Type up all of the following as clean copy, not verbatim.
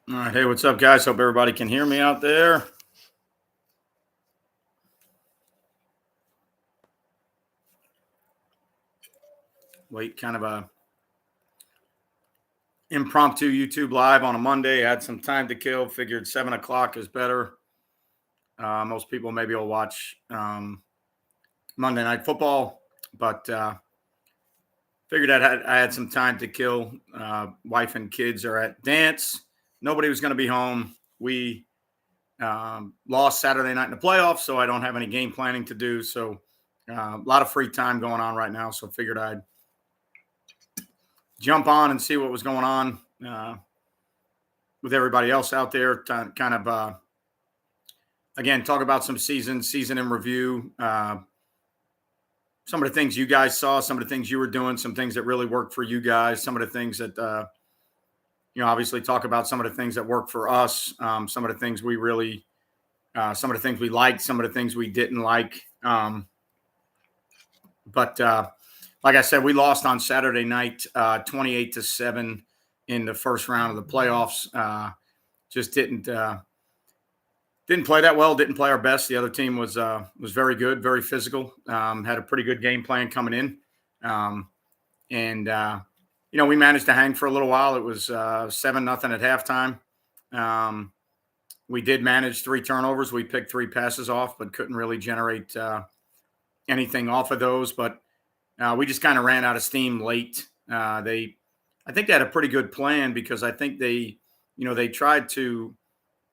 All right. Hey, what's up, guys? Hope everybody can hear me out there. Wait, kind of a impromptu YouTube live on a Monday. Had some time to kill. Figured 7 o'clock is better. Most people maybe will watch Monday Night Football, but figured I had some time to kill. Wife and kids are at dance. Nobody was going to be home. We lost Saturday night in the playoffs, so I don't have any game planning to do. So a lot of free time going on right now. So figured I'd jump on and see what was going on with everybody else out there. Kind of, again, talk about some season in review. Some of the things you guys saw, some of the things you were doing, some things that really worked for you guys, some of the things that, obviously talk about some of the things that worked for us, some of the things we really, some of the things we liked, some of the things we didn't like. But like I said, we lost on Saturday night, 28-7 in the first round of the playoffs. Just didn't play that well. Didn't play our best. The other team was very good, very physical. Had a pretty good game plan coming in, and we managed to hang for a little while. It was 7-0 at halftime. We did manage 3 turnovers. We picked 3 passes off, but couldn't really generate anything off of those. But we just kind of ran out of steam late. I think they had a pretty good plan because I think they tried to.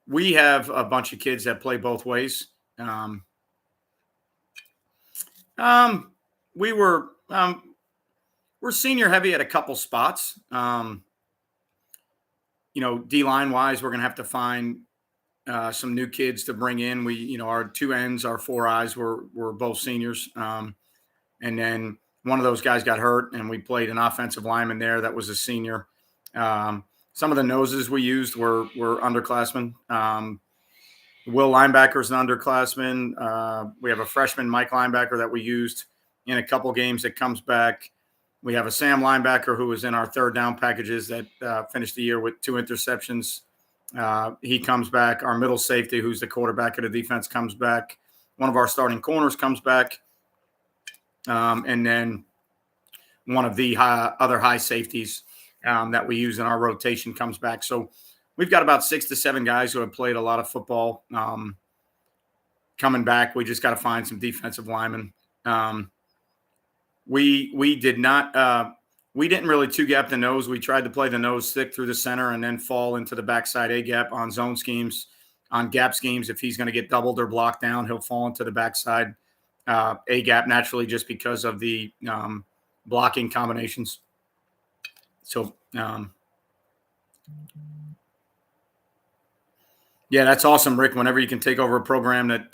We have a bunch of kids that play both ways. We were we're senior heavy at a couple spots. D line wise, we're gonna have to find some new kids to bring in. Our 2 ends, our 4 eyes were both seniors, and then one of those guys got hurt, and we played an offensive lineman there that was a senior. Some of the noses we used were underclassmen. Will linebacker is an underclassman. We have a freshman Mike linebacker that we used in a couple games that comes back. We have a Sam linebacker who was in our third down packages that finished the year with 2 interceptions. He comes back. Our middle safety, who's the quarterback of the defense, comes back. One of our starting corners comes back. And then one of the other high safeties that we use in our rotation comes back. So we've got about 6 to 7 guys who have played a lot of football coming back. We just got to find some defensive linemen. We didn't really 2-gap the nose. We tried to play the nose thick through the center and then fall into the backside A-gap on zone schemes, on gap schemes. If he's going to get doubled or blocked down, he'll fall into the backside A-gap naturally just because of the blocking combinations. So, yeah, that's awesome, Rick. Whenever you can take over a program that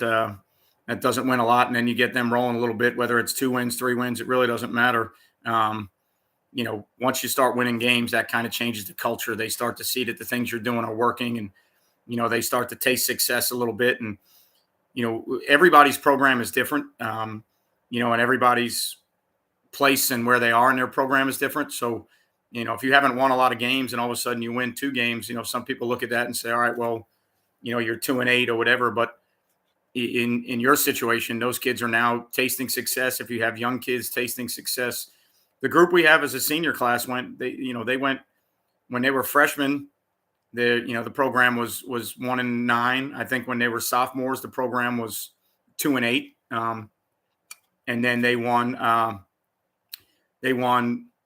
doesn't win a lot, and then you get them rolling a little bit, whether it's 2 wins, 3 wins, it really doesn't matter. Once you start winning games, that kind of changes the culture. They start to see that the things you're doing are working, and they start to taste success a little bit. And everybody's program is different, and everybody's place and where they are in their program is different. So, if you haven't won a lot of games and all of a sudden you win 2 games, some people look at that and say, all right, well, you're 2-8 or whatever. But in your situation, those kids are now tasting success. If you have young kids tasting success, the group we have as a senior class they went when they were freshmen. The program was 1-9. I think when they were sophomores, the program was 2-8. And then they won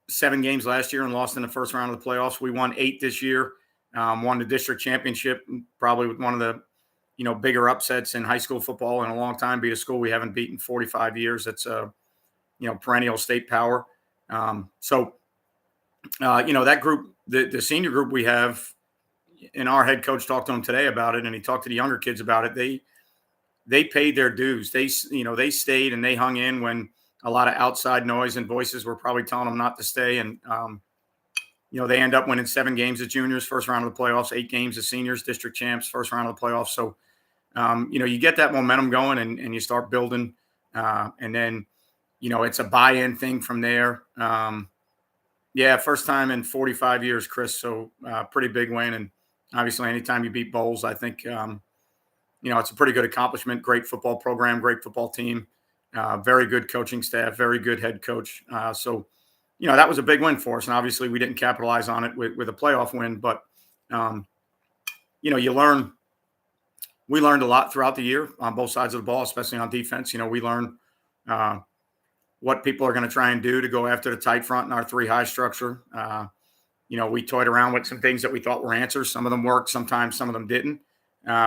7 games last year and lost in the first round of the playoffs. We won 8 this year. Won the district championship, probably with one of the bigger upsets in high school football in a long time. Beat a school we haven't beaten 45 years. That's a perennial state power. That group, the senior group we have, and our head coach talked to them today about it, and he talked to the younger kids about it. They paid their dues. They stayed and they hung in when a lot of outside noise and voices were probably telling them not to stay. And they end up winning 7 games as juniors, first round of the playoffs, 8 games as seniors, district champs, first round of the playoffs. So you get that momentum going and you start building, and then it's a buy-in thing from there. First time in 45 years, Chris. So pretty big win. And Obviously, anytime you beat Bowles, I think, it's a pretty good accomplishment. Great football program, great football team, very good coaching staff, very good head coach. That was a big win for us. And obviously, we didn't capitalize on it with a playoff win. But, um, we learned a lot throughout the year on both sides of the ball, especially on defense. We learned what people are going to try and do to go after the tight front in our three high structure. We toyed around with some things that we thought were answers. Some of them worked. Sometimes some of them didn't.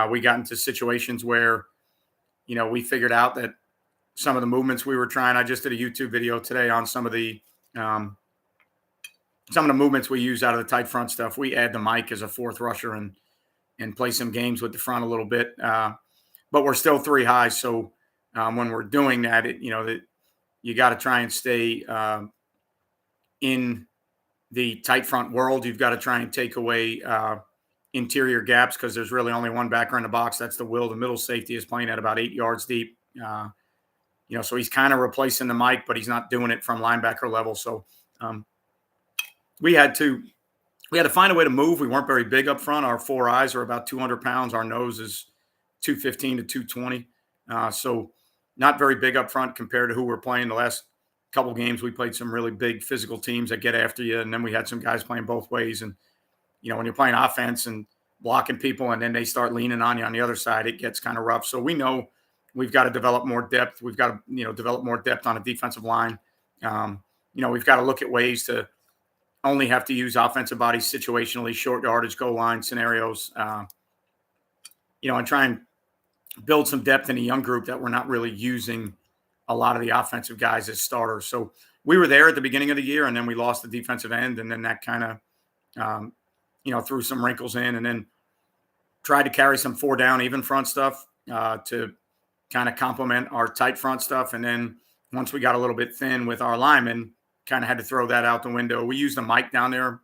We got into situations where, we figured out that some of the movements we were trying. I just did a YouTube video today on some of the movements we use out of the tight front stuff. We add the Mike as a fourth rusher and play some games with the front a little bit. But we're still three high. So when we're doing that, that you got to try and stay in the tight front world. You've got to try and take away interior gaps because there's really only one backer in the box. That's the Will. The middle safety is playing at about 8 yards deep. So he's kind of replacing the Mike, but he's not doing it from linebacker level. So we had to find a way to move. We weren't very big up front. Our four eyes are about 200 pounds. Our nose is 215 to 220. So not very big up front compared to who we're playing. The last couple games, we played some really big physical teams that get after you. And then we had some guys playing both ways. And, when you're playing offense and blocking people and then they start leaning on you on the other side, it gets kind of rough. So we know we've got to develop more depth. We've got to, develop more depth on a defensive line. We've got to look at ways to only have to use offensive bodies situationally, short yardage, goal line scenarios, and try and build some depth in a young group that we're not really using a lot of the offensive guys as starters. So we were there at the beginning of the year, and then we lost the defensive end, and then that kind of, threw some wrinkles in, and then tried to carry some four down even front stuff to kind of complement our tight front stuff. And then once we got a little bit thin with our linemen, kind of had to throw that out the window. We used the Mike down there.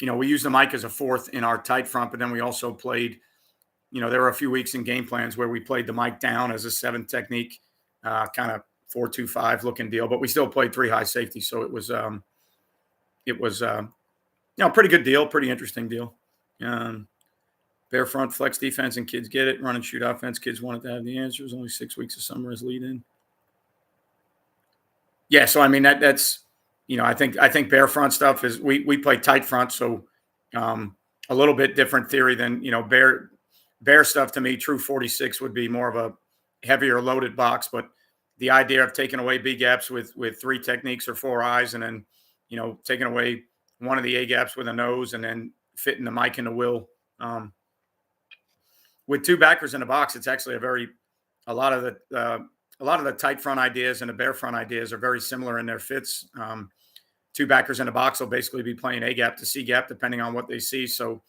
We used the Mike as a fourth in our tight front, but then we also played, there were a few weeks in game plans where we played the Mike down as a seventh technique, kind of 4-2-5 looking deal, but we still played three high safety. So it was pretty good deal, pretty interesting deal. Bear front flex defense and kids get it. Run and shoot offense. Kids wanted to have the answers. Only 6 weeks of summer as lead in. Yeah, so I mean that's I think bear front stuff is we play tight front, so a little bit different theory than bear stuff. To me, true 46 would be more of a heavier loaded box, but the idea of taking away B gaps with three techniques or four eyes, and then taking away one of the A gaps with a nose, and then fitting the Mike and the Will with two backers in the box. It's actually a lot of the tight front ideas and the bear front ideas are very similar in their fits. Two backers in a box will basically be playing A gap to C gap, depending on what they see. So,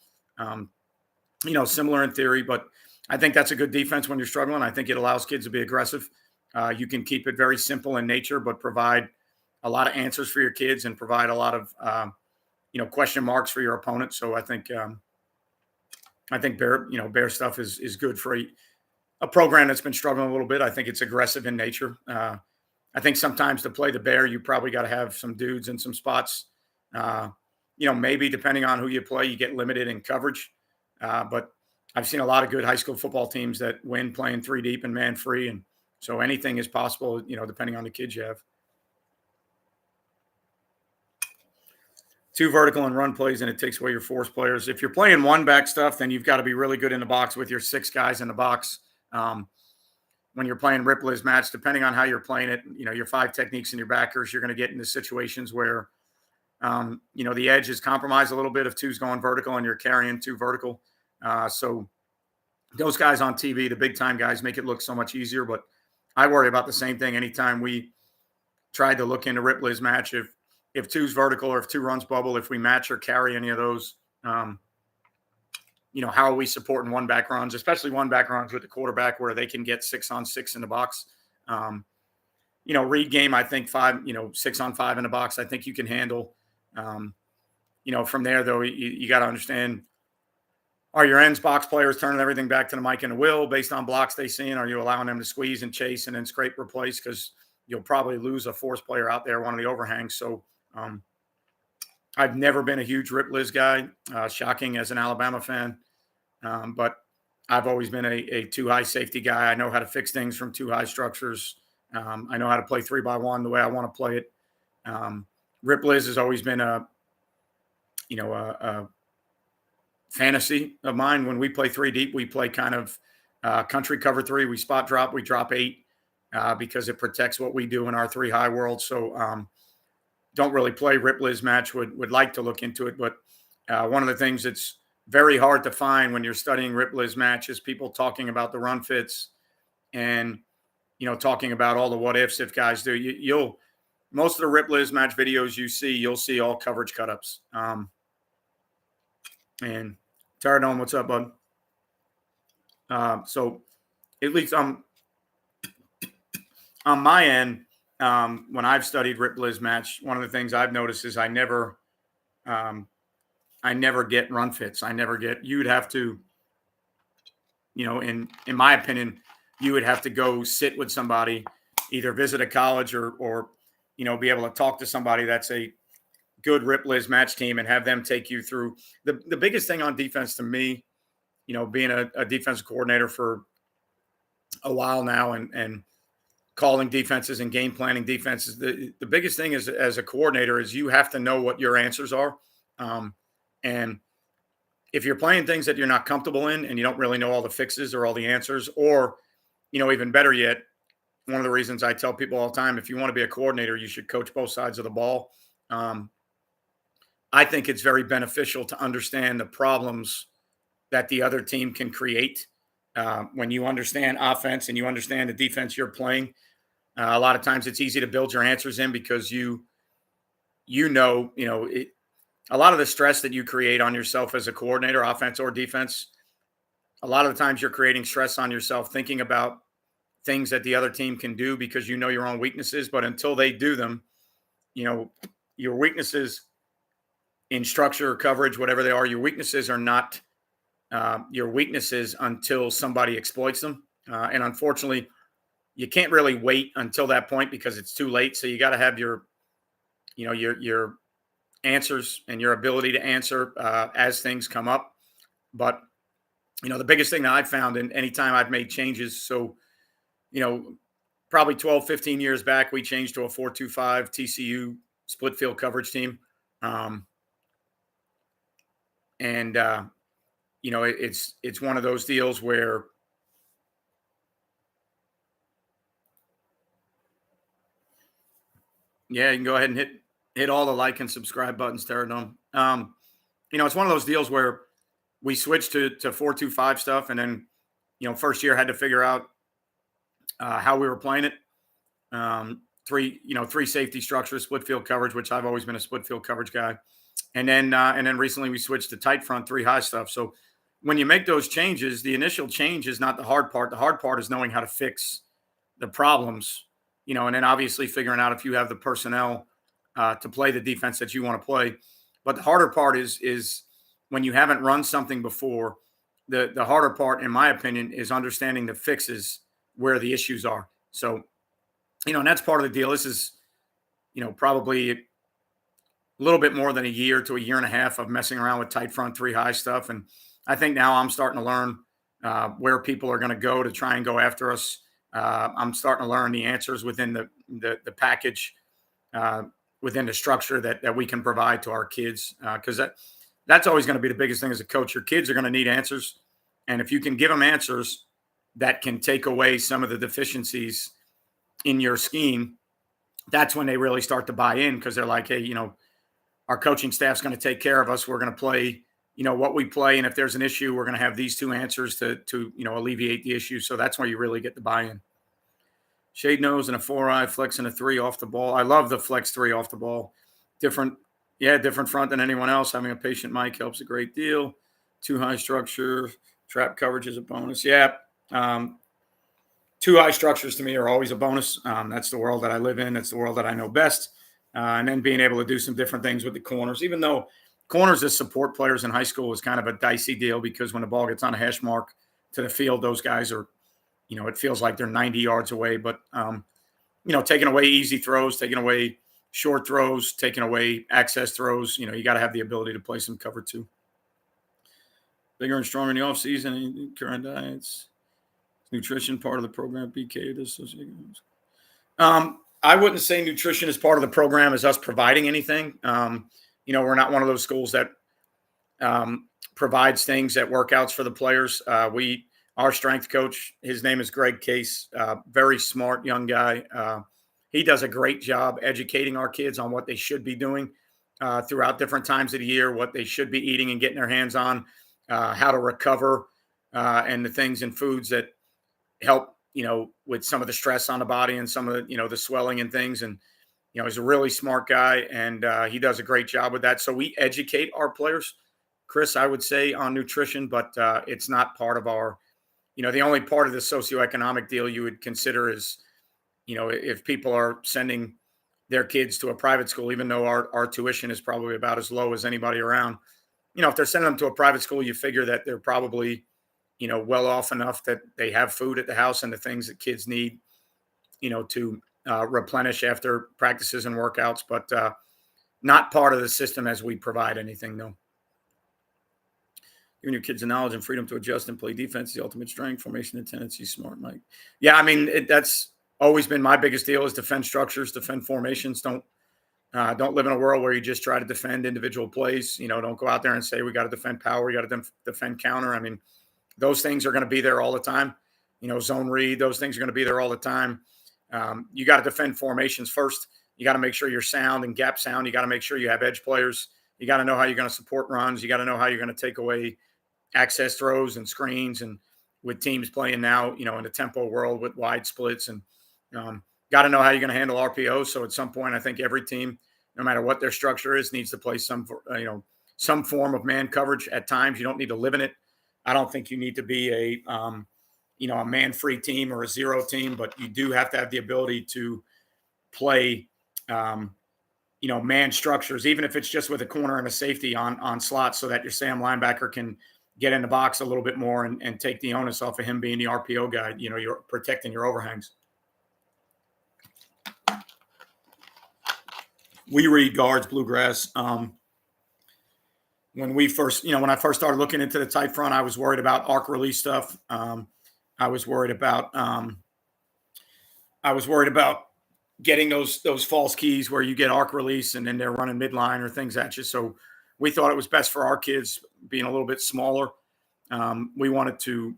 similar in theory, but I think that's a good defense when you're struggling. I think it allows kids to be aggressive. You can keep it very simple in nature, but provide a lot of answers for your kids and provide a lot of, question marks for your opponent. So I think bear stuff is good for a program that's been struggling a little bit. I think it's aggressive in nature. I think sometimes to play the bear, you probably got to have some dudes in some spots. Maybe depending on who you play, you get limited in coverage. But I've seen a lot of good high school football teams that win playing three deep and man free. And so anything is possible, depending on the kids you have. Two vertical and run plays, and it takes away your force players. If you're playing one back stuff, then you've got to be really good in the box with your six guys in the box. When you're playing Ripley's match, depending on how you're playing it, your five techniques and your backers, you're going to get into situations where, the edge is compromised a little bit if two's going vertical and you're carrying two vertical. So those guys on TV, the big time guys, make it look so much easier. But I worry about the same thing anytime we tried to look into Ripley's match. If two's vertical or if two runs bubble, if we match or carry any of those, how are we supporting one back runs, especially one back runs with the quarterback where they can get 6-on-6 in the box. Read game, I think 6-on-5 in the box, I think you can handle. From there, though, you got to understand, are your ends box players turning everything back to the Mike and the Will based on blocks they see? Are you allowing them to squeeze and chase and then scrape replace? Because you'll probably lose a force player out there, one of the overhangs. So, I've never been a huge Rip Liz guy, shocking as an Alabama fan. But I've always been a too high safety guy. I know how to fix things from too high structures. I know how to play 3-by-1 the way I want to play it. Rip Liz has always been a fantasy of mine. When we play 3 deep, we play kind of country cover 3. We spot drop, we drop 8 because it protects what we do in our 3 high world. So don't really play Rip Liz match. Would like to look into it, but one of the things that's very hard to find when you're studying Rip Liz match is people talking about the run fits and talking about all the what ifs if guys do. You'll most of the Rip Liz match videos you'll see all coverage cut ups. And Taradon, what's up, bud? So at least on my end, when I've studied Rip Liz match, one of the things I've noticed is I never get run fits. You'd have to, in my opinion, you would have to go sit with somebody, either visit a college or be able to talk to somebody that's a good Rip Liz match team and have them take you through the biggest thing on defense to me, being a defensive coordinator for a while now and calling defenses and game planning defenses. The biggest thing is as a coordinator is you have to know what your answers are. And if you're playing things that you're not comfortable in and you don't really know all the fixes or all the answers, or, even better yet, one of the reasons I tell people all the time, if you want to be a coordinator, you should coach both sides of the ball. I think it's very beneficial to understand the problems that the other team can create. When you understand offense and you understand the defense you're playing, a lot of times it's easy to build your answers in because a lot of the stress that you create on yourself as a coordinator, offense or defense, a lot of the times you're creating stress on yourself thinking about things that the other team can do because you know your own weaknesses. But until they do them, your weaknesses in structure or coverage, whatever they are, your weaknesses are not your weaknesses until somebody exploits them. And unfortunately, you can't really wait until that point because it's too late. So you got to have your answers and your ability to answer as things come up. But, the biggest thing that I've found in any time I've made changes. So, probably 12, 15 years back, we changed to a 4-2-5 TCU split field coverage team. It's one of those deals where you can go ahead and hit all the like and subscribe buttons, Terradome. It's one of those deals where we switched to 4-2-5 stuff, and then first year had to figure out how we were playing it. Three safety structures, split field coverage, which I've always been a split field coverage guy. And then recently we switched to tight front 3-high stuff. So when you make those changes, the initial change is not the hard part. The hard part is knowing how to fix the problems, and then obviously figuring out if you have the personnel to play the defense that you want to play. But the harder part is when you haven't run something before, the harder part, in my opinion, is understanding the fixes where the issues are. So, and that's part of the deal. This is, probably a little bit more than a year to a year and a half of messing around with tight front 3-high stuff. And I think now I'm starting to learn where people are going to go to try and go after us. I'm starting to learn the answers within the package, within the structure that we can provide to our kids. Because that's always going to be the biggest thing as a coach. Your kids are going to need answers. And if you can give them answers that can take away some of the deficiencies in your scheme, that's when they really start to buy in, because they're like, hey, our coaching staff's going to take care of us. We're going to play, what we play. And if there's an issue, we're going to have these two answers to alleviate the issue. So that's where you really get the buy-in. Shade nose and a 4-eye, flex and a 3 off the ball. I love the flex 3 off the ball. Different front than anyone else. Having a patient mic helps a great deal. 2-high structure, trap coverage is a bonus. Yeah. 2-high structures to me are always a bonus. That's the world that I live in. That's the world that I know best. And then being able to do some different things with the corners, even though corners as support players in high school is kind of a dicey deal, because when the ball gets on a hash mark to the field, those guys are, it feels like they're 90 yards away. But, taking away easy throws, taking away short throws, taking away access throws. You got to have the ability to play some cover too. Bigger and stronger in the offseason, current diets, nutrition part of the program, PK. I wouldn't say nutrition is part of the program as us providing anything. We're not one of those schools that provides things at workouts for the players. Our strength coach, his name is Greg Case, very smart young guy. He does a great job educating our kids on what they should be doing throughout different times of the year, what they should be eating and getting their hands on, how to recover, and the things and foods that help, with some of the stress on the body and some of the, the swelling and things. And, he's a really smart guy, and he does a great job with that. So we educate our players, Chris, I would say, on nutrition, but it's not part of our, the only part of the socioeconomic deal you would consider is, if people are sending their kids to a private school, even though our tuition is probably about as low as anybody around, if they're sending them to a private school, you figure that they're probably, well off enough that they have food at the house and the things that kids need, to replenish after practices and workouts, but not part of the system as we provide anything, no. Giving your kids the knowledge and freedom to adjust and play defense, the ultimate strength, formation and tendency, smart, Mike. Yeah, I mean, that's always been my biggest deal is defend structures, defend formations. Don't live in a world where you just try to defend individual plays. Don't go out there and say we got to defend power, we got to defend counter. I mean, those things are going to be there all the time. Zone read, those things are going to be there all the time. You got to defend formations first. You got to make sure you're sound and gap sound. You got to make sure you have edge players. You got to know how you're going to support runs. You got to know how you're going to take away access throws and screens, and with teams playing now, in a tempo world with wide splits, and got to know how you're going to handle RPOs. So at some point, I think every team, no matter what their structure is, needs to play some form of man coverage at times. You don't need to live in it. I don't think you need to be a man-free team or a zero team, but you do have to have the ability to play, man structures, even if it's just with a corner and a safety on slots, so that your Sam linebacker can get in the box a little bit more and take the onus off of him being the RPO guy. You're protecting your overhangs. We read guards, bluegrass. When I first started looking into the tight front, I was worried about arc release stuff. I was worried about getting those false keys where you get arc release and then they're running midline or things at you. So we thought it was best for our kids being a little bit smaller. We wanted to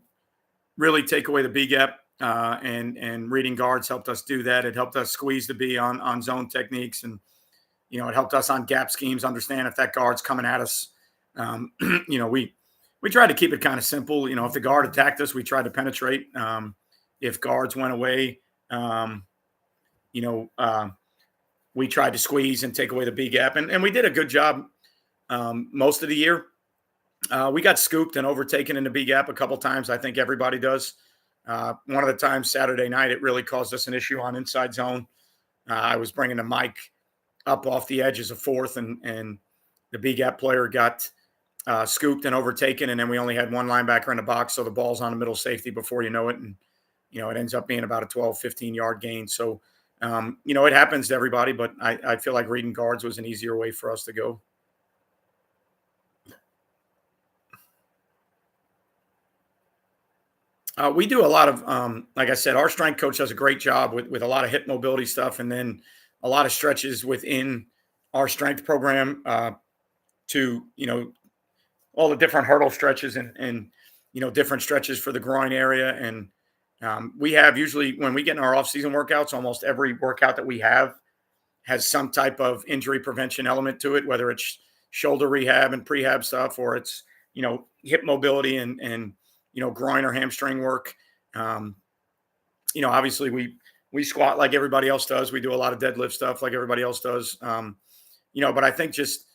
really take away the B gap, and reading guards helped us do that. It helped us squeeze the B on zone techniques, and it helped us on gap schemes understand if that guard's coming at us. We tried to keep it kind of simple. If the guard attacked us, we tried to penetrate. If guards went away, we tried to squeeze and take away the B gap, and we did a good job most of the year. We got scooped and overtaken in the B gap a couple times. I think everybody does. One of the times Saturday night, it really caused us an issue on inside zone. I was bringing the mic up off the edge as a fourth, and the B gap player got scooped and overtaken, and then we only had one linebacker in the box, so the ball's on the middle safety before you know it, and it ends up being about a 12, 15-yard gain. So, it happens to everybody, but I feel like reading guards was an easier way for us to go. We do a lot of, like I said, our strength coach does a great job with a lot of hip mobility stuff, and then a lot of stretches within our strength program to, all the different hurdle stretches and different stretches for the groin area. And we have usually, when we get in our off-season workouts, almost every workout that we have has some type of injury prevention element to it, whether it's shoulder rehab and prehab stuff, or it's, hip mobility and groin or hamstring work. Obviously we squat like everybody else does. We do a lot of deadlift stuff like everybody else does. But I think just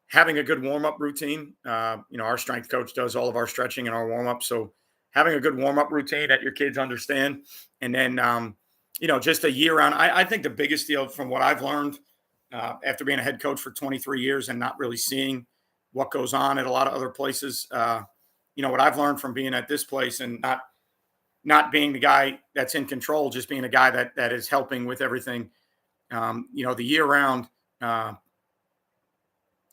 having a good warm-up routine, our strength coach does all of our stretching and our warm-up. So having a good warm-up routine that your kids understand. And then, just a year round, I think the biggest deal from what I've learned after being a head coach for 23 years and not really seeing what goes on at a lot of other places, what I've learned from being at this place and not being the guy that's in control, just being a guy that is helping with everything, The year round, uh,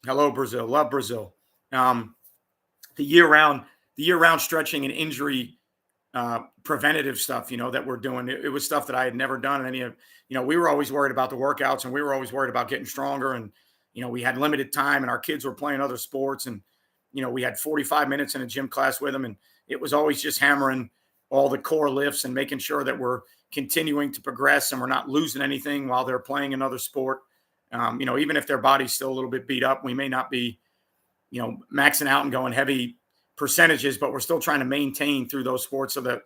hello, Brazil, love Brazil. Um, the year round stretching and injury preventative stuff, that we're doing. It was stuff that I had never done. Any of, we were always worried about the workouts and we were always worried about getting stronger. And, we had limited time and our kids were playing other sports. And, we had 45 minutes in a gym class with them. And it was always just hammering all the core lifts and making sure that we're continuing to progress and we're not losing anything while they're playing another sport. Even if their body's still a little bit beat up, we may not be, maxing out and going heavy percentages, but we're still trying to maintain through those sports so that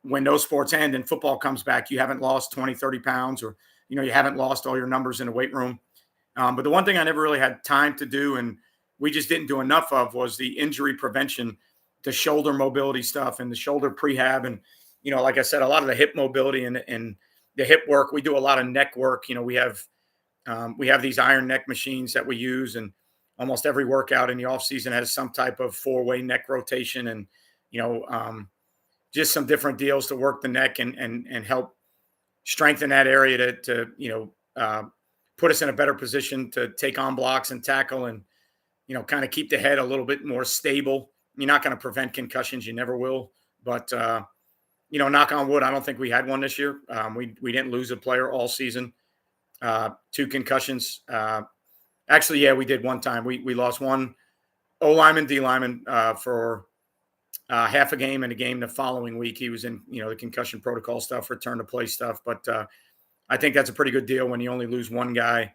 when those sports end and football comes back, you haven't lost 20, 30 pounds or, you haven't lost all your numbers in the weight room. But the one thing I never really had time to do and we just didn't do enough of was the injury prevention, the shoulder mobility stuff and the shoulder prehab. And, like I said, a lot of the hip mobility and the hip work, we do a lot of neck work. We have these iron neck machines that we use, and almost every workout in the off season has some type of 4-way neck rotation and, just some different deals to work the neck and help strengthen that area to put us in a better position to take on blocks and tackle and, kind of keep the head a little bit more stable. You're not going to prevent concussions. You never will. But, knock on wood, I don't think we had one this year. We didn't lose a player all season. 2 concussions. Actually, yeah, we did one time. We lost one O lineman, D lineman for half a game and a game the following week. He was in, the concussion protocol stuff, return to play stuff. But I think that's a pretty good deal when you only lose one guy,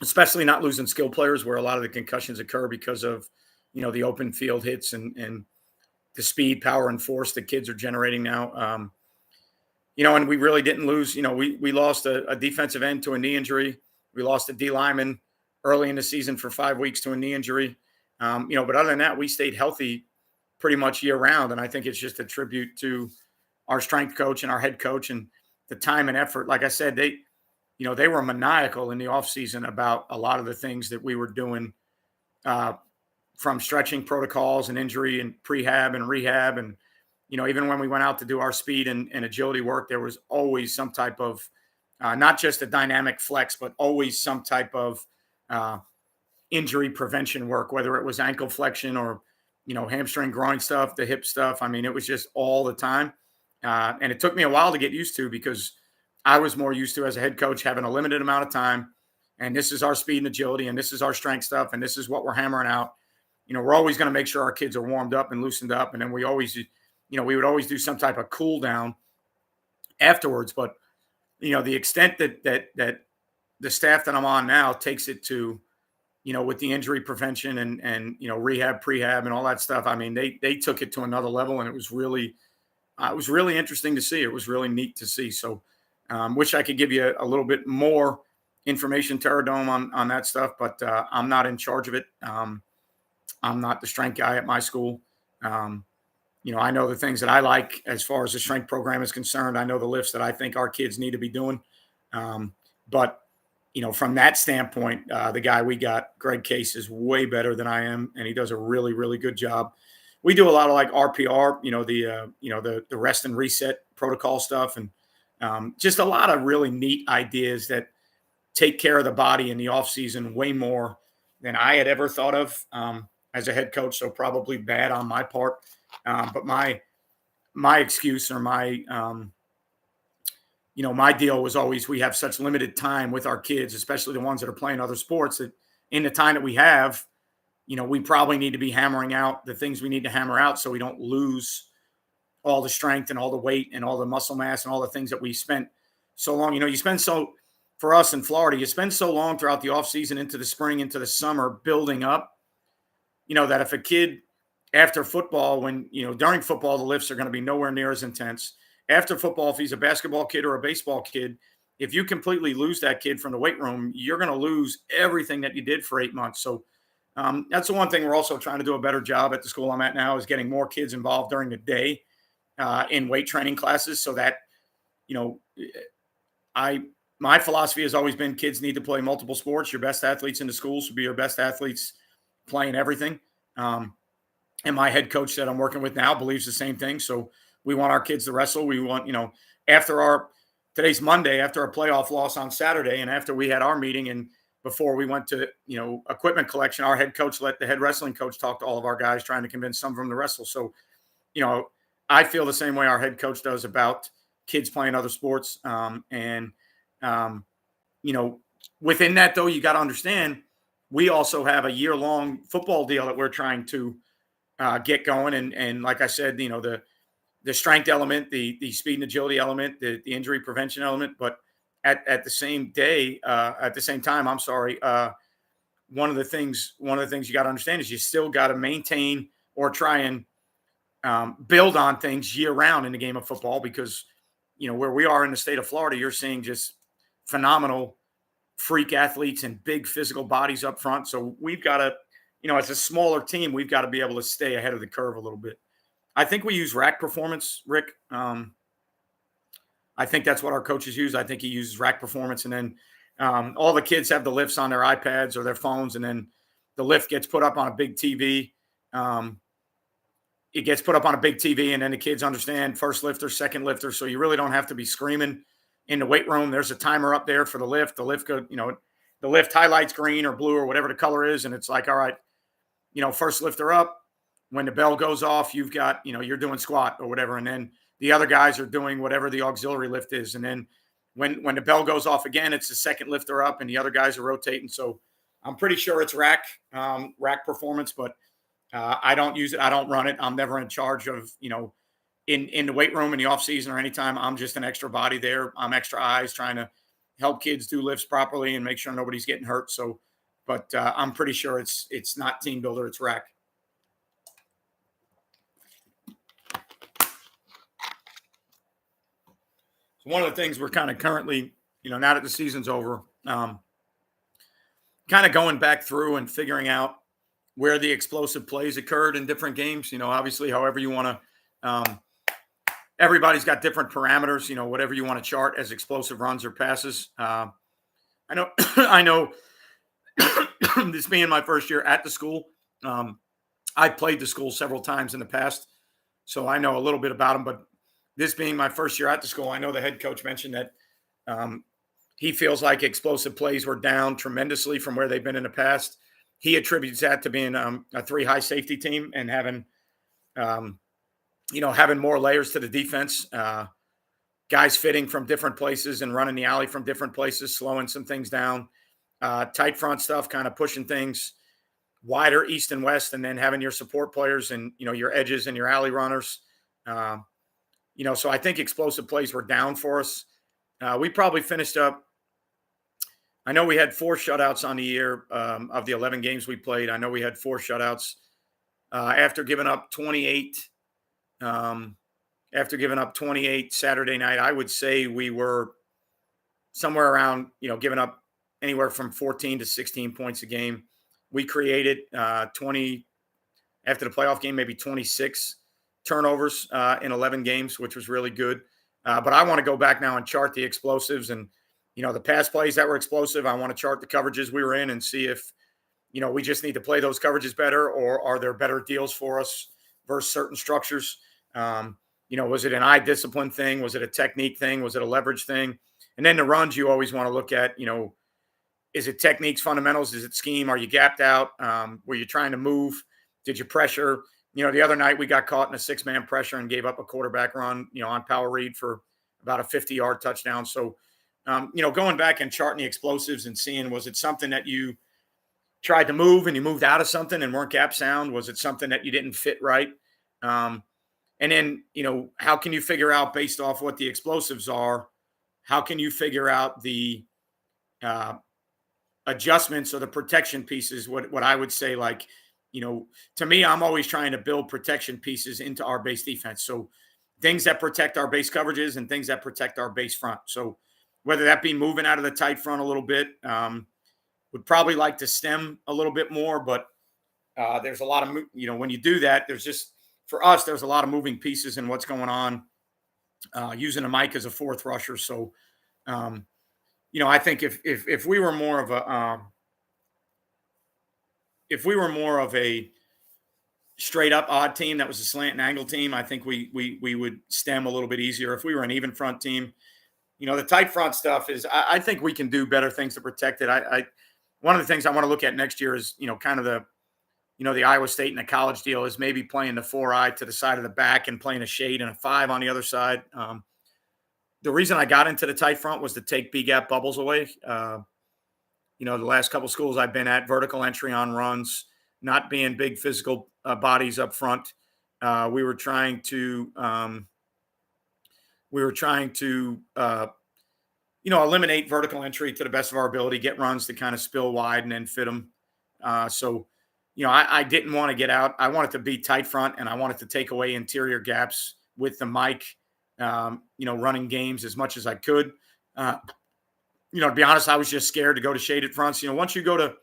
especially not losing skill players where a lot of the concussions occur because of, the open field hits and the speed, power, and force that kids are generating now. And we really didn't lose. We lost a defensive end to a knee injury. We lost a D lineman early in the season for 5 weeks to a knee injury. But other than that, we stayed healthy pretty much year round. And I think it's just a tribute to our strength coach and our head coach and the time and effort. Like I said, they were maniacal in the off season about a lot of the things that we were doing, from stretching protocols and injury and prehab and rehab. And, even when we went out to do our speed and agility work, there was always some type of, not just a dynamic flex, but always some type of injury prevention work, whether it was ankle flexion or, hamstring groin stuff, the hip stuff. I mean, it was just all the time. And it took me a while to get used to because I was more used to, as a head coach, having a limited amount of time. And this is our speed and agility, and this is our strength stuff, and this is what we're hammering out. We're always going to make sure our kids are warmed up and loosened up. And then we always, we would always do some type of cool down afterwards. But, the extent that the staff that I'm on now takes it to, with the injury prevention and rehab, prehab, and all that stuff. I mean, they took it to another level, and it was really interesting to see. It was really neat to see. So, wish I could give you a little bit more information, Terradome, on that stuff, but I'm not in charge of it. I'm not the strength guy at my school. I know the things that I like as far as the strength program is concerned. I know the lifts that I think our kids need to be doing. But from that standpoint, the guy we got, Greg Case, is way better than I am, and he does a really, really good job. We do a lot of like RPR, the rest and reset protocol stuff, and just a lot of really neat ideas that take care of the body in the off season way more than I had ever thought of as a head coach. So probably bad on my part. But my excuse or my deal was always, we have such limited time with our kids, especially the ones that are playing other sports, that in the time that we have, we probably need to be hammering out the things we need to hammer out so we don't lose all the strength and all the weight and all the muscle mass and all the things that we spent so long. For us in Florida, you spend so long throughout the off season, into the spring, into the summer, building up, that if a kid after football, during football, the lifts are going to be nowhere near as intense. After football, if he's a basketball kid or a baseball kid, if you completely lose that kid from the weight room, you're going to lose everything that you did for 8 months. So that's the one thing we're also trying to do a better job at the school I'm at now, is getting more kids involved during the day in weight training classes, so that, my philosophy has always been kids need to play multiple sports. Your best athletes in the school should be your best athletes playing everything. And my head coach that I'm working with now believes the same thing. So we want our kids to wrestle. We want, after our today's Monday after a playoff loss on Saturday, and after we had our meeting and before we went to equipment collection, our head coach let the head wrestling coach talk to all of our guys, trying to convince some of them to wrestle. So, I feel the same way our head coach does about kids playing other sports. Within that though, you got to understand we also have a year-long football deal that we're trying to get going, and like I said, the strength element, the speed and agility element, the injury prevention element. But at the same time, I'm sorry. One of the things you got to understand is you still got to maintain or try and build on things year round in the game of football, because where we are in the state of Florida, you're seeing just phenomenal freak athletes and big physical bodies up front. So we've got to, as a smaller team, we've got to be able to stay ahead of the curve a little bit. I think we use Rack Performance, Rick. I think that's what our coaches use. I think he uses Rack Performance, and then all the kids have the lifts on their iPads or their phones, and then the lift gets put up on a big TV. It gets put up on a big TV, and then the kids understand first lifter, second lifter. So you really don't have to be screaming in the weight room. There's a timer up there for the lift. The lift the lift highlights green or blue or whatever the color is, and it's like, all right, first lifter up. When the bell goes off, you've got, you're doing squat or whatever. And then the other guys are doing whatever the auxiliary lift is. And then when the bell goes off again, it's the second lifter up and the other guys are rotating. So I'm pretty sure it's Rack Performance, but I don't use it. I don't run it. I'm never in charge of, in the weight room in the off season or anytime. I'm just an extra body there. I'm extra eyes trying to help kids do lifts properly and make sure nobody's getting hurt. So, but I'm pretty sure it's not Team Builder. It's Rack. One of the things we're kind of currently, now that the season's over, kind of going back through and figuring out where the explosive plays occurred in different games. Obviously, however you want to, everybody's got different parameters, whatever you want to chart as explosive runs or passes. I know this being my first year at the school, I played the school several times in the past, so I know a little bit about them, but this being my first year at the school, I know the head coach mentioned that he feels like explosive plays were down tremendously from where they've been in the past. He attributes that to being a 3-high safety team and having more layers to the defense, guys fitting from different places and running the alley from different places, slowing some things down, tight front stuff, kind of pushing things wider east and west, and then having your support players and, your edges and your alley runners. So I think explosive plays were down for us. We probably finished up. I know we had 4 shutouts on the year of the 11 games we played. I know we had 4 shutouts after giving up 28. After giving up 28 Saturday night, I would say we were somewhere around, giving up anywhere from 14 to 16 points a game. We created 20 after the playoff game, maybe 26 turnovers in 11 games, which was really good. But I want to go back now and chart the explosives and, the pass plays that were explosive. I want to chart the coverages we were in and see if, we just need to play those coverages better, or are there better deals for us versus certain structures? Was it an eye discipline thing? Was it a technique thing? Was it a leverage thing? And then the runs you always want to look at, is it techniques, fundamentals? Is it scheme? Are you gapped out? Were you trying to move? Did you pressure? The other night we got caught in a 6-man pressure and gave up a quarterback run, on power read for about a 50-yard touchdown. So, going back and charting the explosives and seeing, was it something that you tried to move and you moved out of something and weren't gap sound? Was it something that you didn't fit right? And then, how can you figure out based off what the explosives are? How can you figure out the adjustments or the protection pieces? What I would say, like, to me, I'm always trying to build protection pieces into our base defense. So things that protect our base coverages and things that protect our base front. So whether that be moving out of the tight front a little bit, would probably like to stem a little bit more, but there's a lot of, when you do that, for us, there's a lot of moving pieces in what's going on, using a Mike as a 4th rusher. So, I think if we were more of a straight up odd team that was a slant and angle team, I think we would stem a little bit easier. If we were an even front team, The tight front stuff is, I think we can do better things to protect it. One of the things I want to look at next year is, kind of the Iowa State and the college deal is maybe playing the 4-eye to the side of the back and playing a shade and a 5 on the other side. The reason I got into the tight front was to take B gap bubbles away. The last couple schools I've been at, vertical entry on runs, not being big physical bodies up front. We were trying to eliminate vertical entry to the best of our ability, get runs to kind of spill wide and then fit them. I didn't want to get out. I wanted to be tight front, and I wanted to take away interior gaps with the Mike, running games as much as I could. To be honest, I was just scared to go to shaded fronts. Once you go to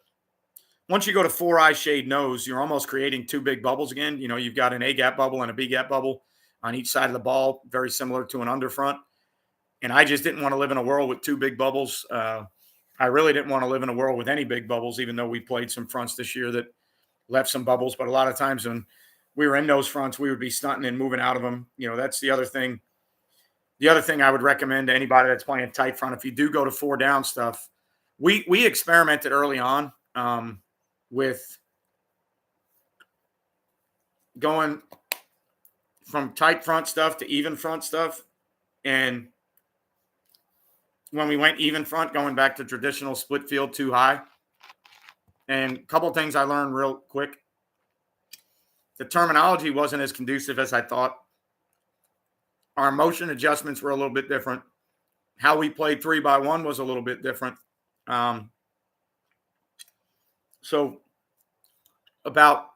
4-eye shade nose, you're almost creating two big bubbles again. You've got an A gap bubble and a B gap bubble on each side of the ball, very similar to an under front. And I just didn't want to live in a world with two big bubbles. I really didn't want to live in a world with any big bubbles, even though we played some fronts this year that left some bubbles. But a lot of times when we were in those fronts, we would be stunting and moving out of them. That's the other thing. The other thing I would recommend to anybody that's playing tight front, if you do go to 4 down stuff, we experimented early on with going from tight front stuff to even front stuff. And when we went even front, going back to traditional split field 2 high. And a couple of things I learned real quick. The terminology wasn't as conducive as I thought. Our motion adjustments were a little bit different. How we played 3x1 was a little bit different. So about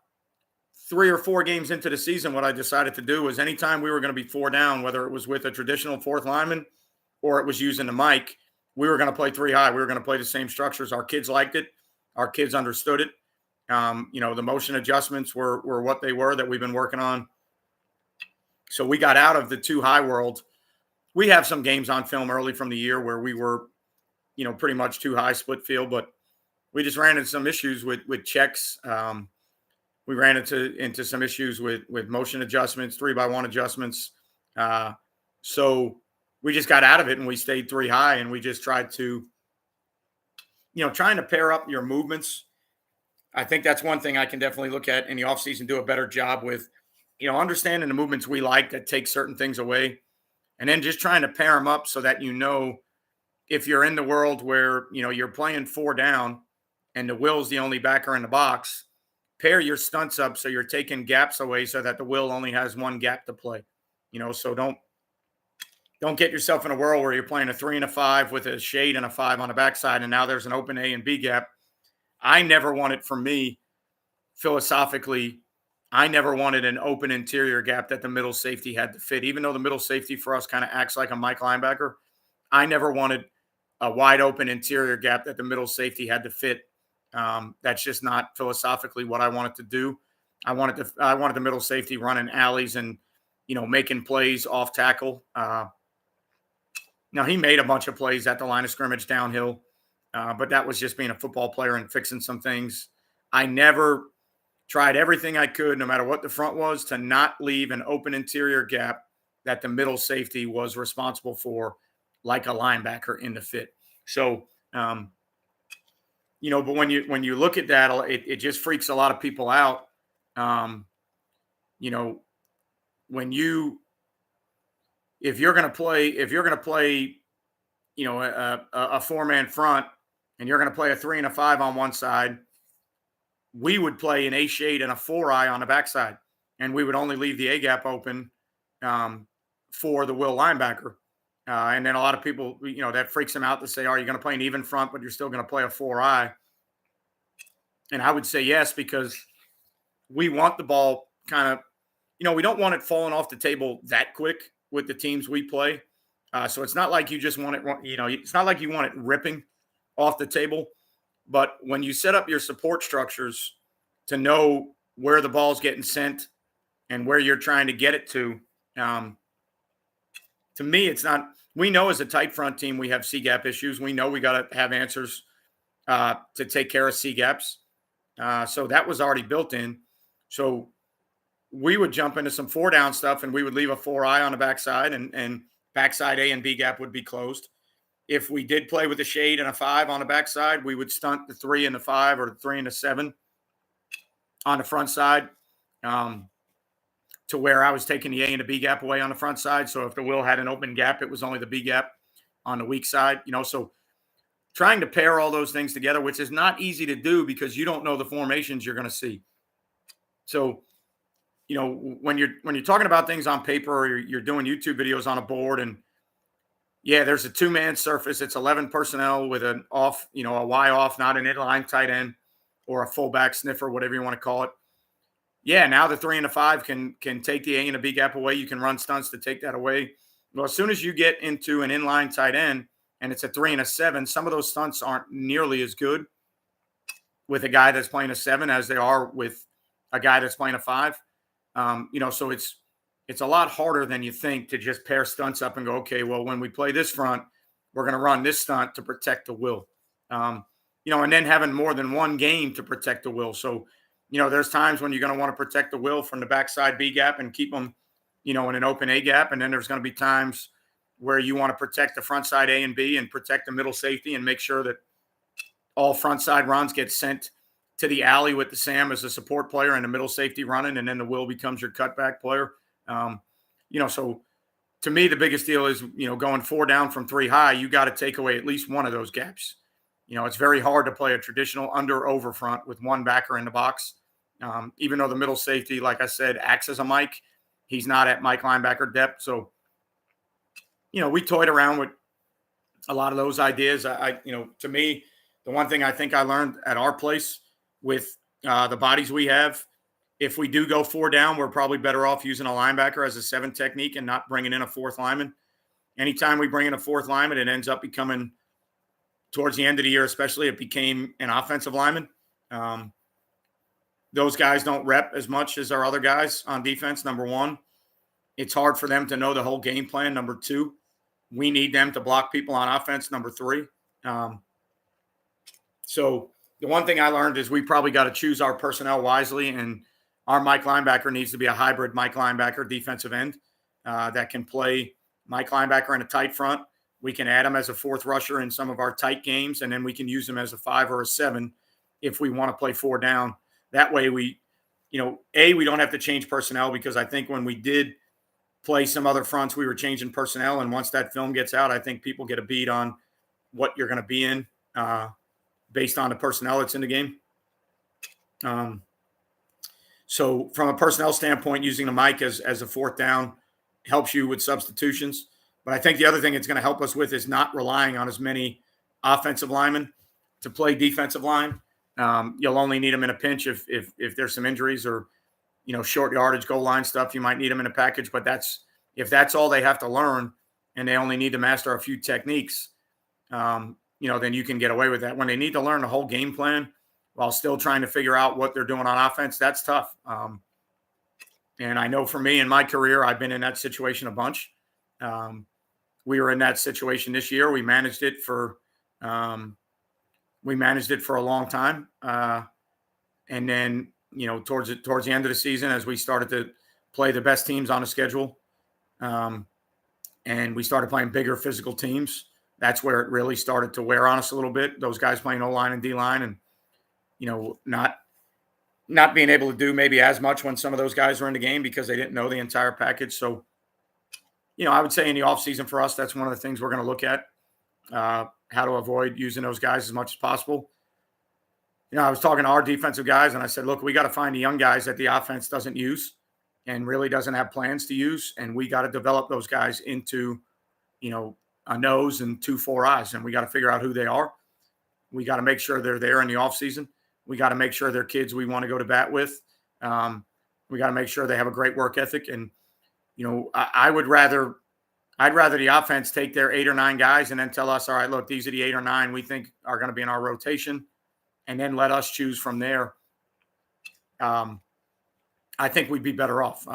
3 or 4 games into the season, what I decided to do was anytime we were going to be 4 down, whether it was with a traditional 4th lineman or it was using the mic, we were going to play 3 high. We were going to play the same structures. Our kids liked it. Our kids understood it. The motion adjustments were what they were that we've been working on. So we got out of the 2 high world. We have some games on film early from the year where we were, pretty much 2 high split field, but we just ran into some issues with checks. We ran into some issues with motion adjustments, 3x1 adjustments. So we just got out of it and we stayed 3 high, and we just tried to, trying to pair up your movements. I think that's one thing I can definitely look at in the offseason, do a better job with, understanding the movements we like that take certain things away, and then just trying to pair them up so that, if you're in the world where, you're playing 4 down and the will's the only backer in the box, pair your stunts up so you're taking gaps away so that the will only has 1 gap to play. So don't get yourself in a world where you're playing a 3 and a 5 with a shade and a 5 on the backside, and now there's an open A and B gap. I never wanted, for me, philosophically, I never wanted an open interior gap that the middle safety had to fit. Even though the middle safety for us kind of acts like a Mike linebacker, I never wanted a wide open interior gap that the middle safety had to fit. That's just not philosophically what I wanted to do. I wanted the middle safety running alleys and, making plays off tackle. Now, he made a bunch of plays at the line of scrimmage downhill, but that was just being a football player and fixing some things. I never tried everything I could, no matter what the front was, to not leave an open interior gap that the middle safety was responsible for, like a linebacker in the fit. So, but when you look at that, it just freaks a lot of people out. If you're going to play, a 4-man front, and you're going to play a 3 and a 5 on one side, we would play an A shade and a 4-eye on the backside, and we would only leave the A gap open for the will linebacker. And then a lot of people, that freaks them out to say, are you going to play an even front, but you're still going to play a 4-eye? And I would say yes, because we want the ball kind of, we don't want it falling off the table that quick with the teams we play. So it's not like you just want it, it's not like you want it ripping off the table. But when you set up your support structures to know where the ball's getting sent and where you're trying to get it to me, it's not. We know as a tight front team we have C gap issues. We know we got to have answers to take care of C gaps. So that was already built in. So we would jump into some 4 down stuff, and we would leave a 4-eye on the backside and backside A and B gap would be closed. If we did play with a shade and a 5 on the backside, we would stunt the 3 and the 5 or the 3 and the 7 on the front side, to where I was taking the A and the B gap away on the front side. So if the will had an open gap, it was only the B gap on the weak side, so trying to pair all those things together, which is not easy to do because you don't know the formations you're going to see. So, when you're talking about things on paper or you're doing YouTube videos on a board, and there's a 2-man surface. It's 11 personnel with an off, a Y off, not an inline tight end or a fullback sniffer, whatever you want to call it. Now the 3 and the 5 can take the A and the B gap away. You can run stunts to take that away. Well, as soon as you get into an inline tight end and it's a 3 and a 7, some of those stunts aren't nearly as good with a guy that's playing a 7 as they are with a guy that's playing a 5. So it's a lot harder than you think to just pair stunts up and go, okay, well, when we play this front, we're going to run this stunt to protect the will. And then having more than one game to protect the will. So, there's times when you're going to want to protect the will from the backside B gap and keep them, in an open A gap. And then there's going to be times where you want to protect the front side A and B and protect the middle safety and make sure that all front side runs get sent to the alley with the Sam as a support player and the middle safety running. And then the will becomes your cutback player. So to me, the biggest deal is, going 4 down from 3 high, you got to take away at least one of those gaps. It's very hard to play a traditional under over front with one backer in the box. Even though the middle safety, like I said, acts as a Mike, he's not at Mike linebacker depth. So, we toyed around with a lot of those ideas. To me, the one thing I think I learned at our place with the bodies we have, if we do go 4 down, we're probably better off using a linebacker as a 7 technique and not bringing in a 4th lineman. Anytime we bring in a 4th lineman, it ends up becoming, towards the end of the year especially, it became an offensive lineman. Those guys don't rep as much as our other guys on defense, number one. It's hard for them to know the whole game plan, number 2. We need them to block people on offense, number 3. So the one thing I learned is we probably got to choose our personnel wisely, and our Mike linebacker needs to be a hybrid Mike linebacker defensive end that can play Mike linebacker in a tight front. We can add him as a 4th rusher in some of our tight games, and then we can use him as a 5 or a 7 if we want to play 4 down. That way we don't have to change personnel, because I think when we did play some other fronts, we were changing personnel. And once that film gets out, I think people get a beat on what you're going to be in based on the personnel that's in the game. So from a personnel standpoint, using the Mike as a 4th down helps you with substitutions. But I think the other thing it's going to help us with is not relying on as many offensive linemen to play defensive line. You'll only need them in a pinch if there's some injuries or, short yardage, goal line stuff. You might need them in a package, but if that's all they have to learn and they only need to master a few techniques, then you can get away with that. When they need to learn the whole game plan while still trying to figure out what they're doing on offense, that's tough. And I know for me in my career, I've been in that situation a bunch. We were in that situation this year. We managed it for a long time. And then, towards the end of the season, as we started to play the best teams on the schedule, and we started playing bigger physical teams, that's where it really started to wear on us a little bit. Those guys playing O-line and D-line and, not being able to do maybe as much when some of those guys were in the game because they didn't know the entire package. So, I would say in the offseason for us, that's one of the things we're going to look at, how to avoid using those guys as much as possible. I was talking to our defensive guys and I said, look, we got to find the young guys that the offense doesn't use and really doesn't have plans to use. And we got to develop those guys into, a nose and 2 4 eyes. And we got to figure out who they are. We got to make sure they're there in the offseason. We got to make sure they're kids we want to go to bat with. We got to make sure they have a great work ethic. And, I'd rather the offense take their 8 or 9 guys and then tell us, all right, look, these are the 8 or 9 we think are going to be in our rotation, and then let us choose from there. I think we'd be better off.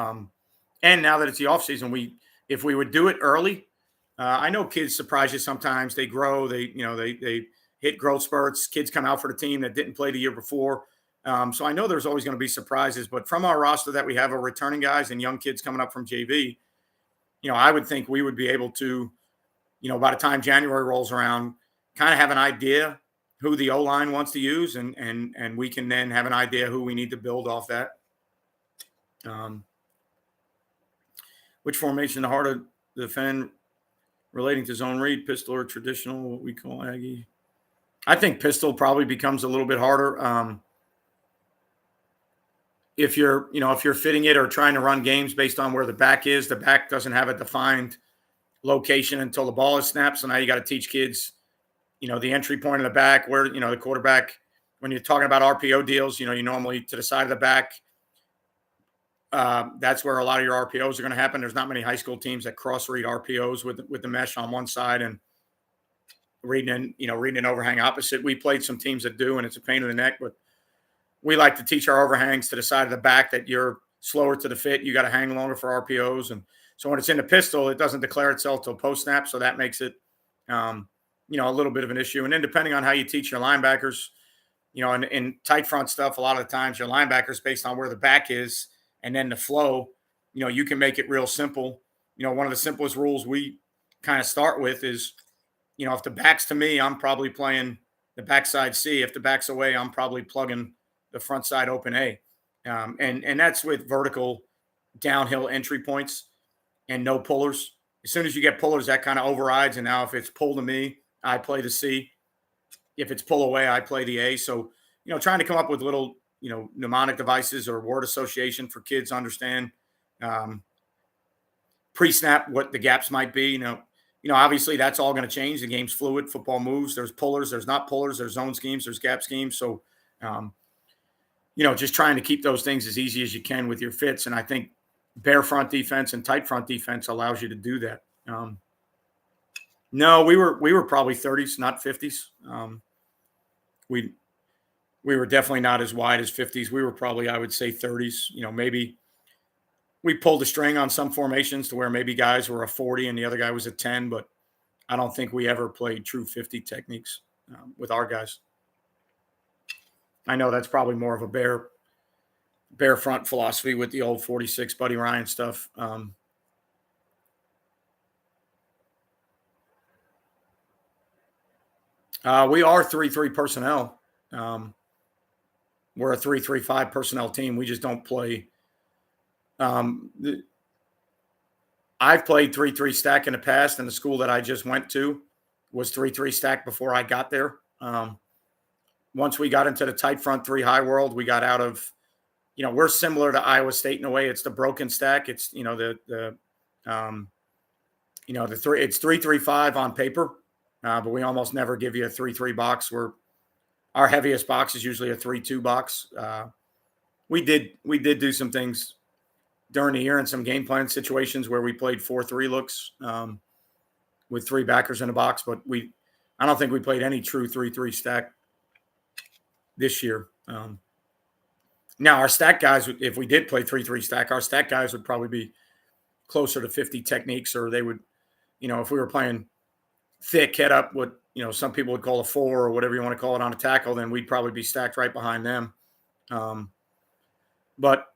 And now that it's the offseason, if we would do it early, I know kids surprise you sometimes. They grow, they hit growth spurts. Kids come out for the team that didn't play the year before. So I know there's always going to be surprises, but from our roster that we have of returning guys and young kids coming up from JV, I would think we would be able to, by the time January rolls around, kind of have an idea who the O-line wants to use, and we can then have an idea who we need to build off that. Which formation the harder to defend relating to zone read, pistol or traditional, what we call Aggie? I think pistol probably becomes a little bit harder. If you're fitting it or trying to run games based on where the back is, the back doesn't have a defined location until the ball is snapped. So now you got to teach kids, the entry point of the back, where, the quarterback, when you're talking about RPO deals, you normally to the side of the back. That's where a lot of your RPOs are going to happen. There's not many high school teams that cross read RPOs with the mesh on one side and reading an overhang opposite. We played some teams that do, and it's a pain in the neck, but we like to teach our overhangs to the side of the back that you're slower to the fit. You got to hang longer for RPOs. And so when it's in the pistol, it doesn't declare itself till post snap. So that makes it, a little bit of an issue. And then depending on how you teach your linebackers, in tight front stuff, a lot of the times your linebackers based on where the back is and then the flow, you can make it real simple. One of the simplest rules we kind of start with is, if the back's to me, I'm probably playing the backside C. If the back's away, I'm probably plugging the front side open A. And that's with vertical downhill entry points and no pullers. As soon as you get pullers, that kind of overrides. And now if it's pull to me, I play the C. If it's pull away, I play the A. So, trying to come up with little, mnemonic devices or word association for kids to understand pre-snap what the gaps might be. Obviously that's all going to change. The game's fluid. Football moves. There's pullers. There's not pullers. There's zone schemes. There's gap schemes. So, just trying to keep those things as easy as you can with your fits. And I think bare front defense and tight front defense allows you to do that. No, we were probably 30s, not 50s. We were definitely not as wide as 50s. We were probably, I would say 30s. Maybe we pulled a string on some formations to where maybe guys were a 40 and the other guy was a 10, but I don't think we ever played true 50 techniques with our guys. I know that's probably more of a bare front philosophy with the old 46 Buddy Ryan stuff. We are 3-3 personnel. We're a 3-3-5 personnel team. We just don't play. I've played 3-3 stack in the past, and the school that I just went to was 3-3 stack before I got there. Once we got into the tight front 3 high world, we got out of, we're similar to Iowa State in a way. It's the broken stack. It's, it's 3-3-5 on paper, but we almost never give you a 3-3 box. Our heaviest box is usually a 3-2 box. We did do some things during the year in some game plan situations where we played 4-3 looks with 3 backers in a box, but I don't think we played any true 3-3 stack this year. Now our stack guys, if we did play 3-3 stack, our stack guys would probably be closer to 50 techniques, or they would, if we were playing thick head up, what, some people would call a 4 or whatever you want to call it on a tackle, then we'd probably be stacked right behind them. But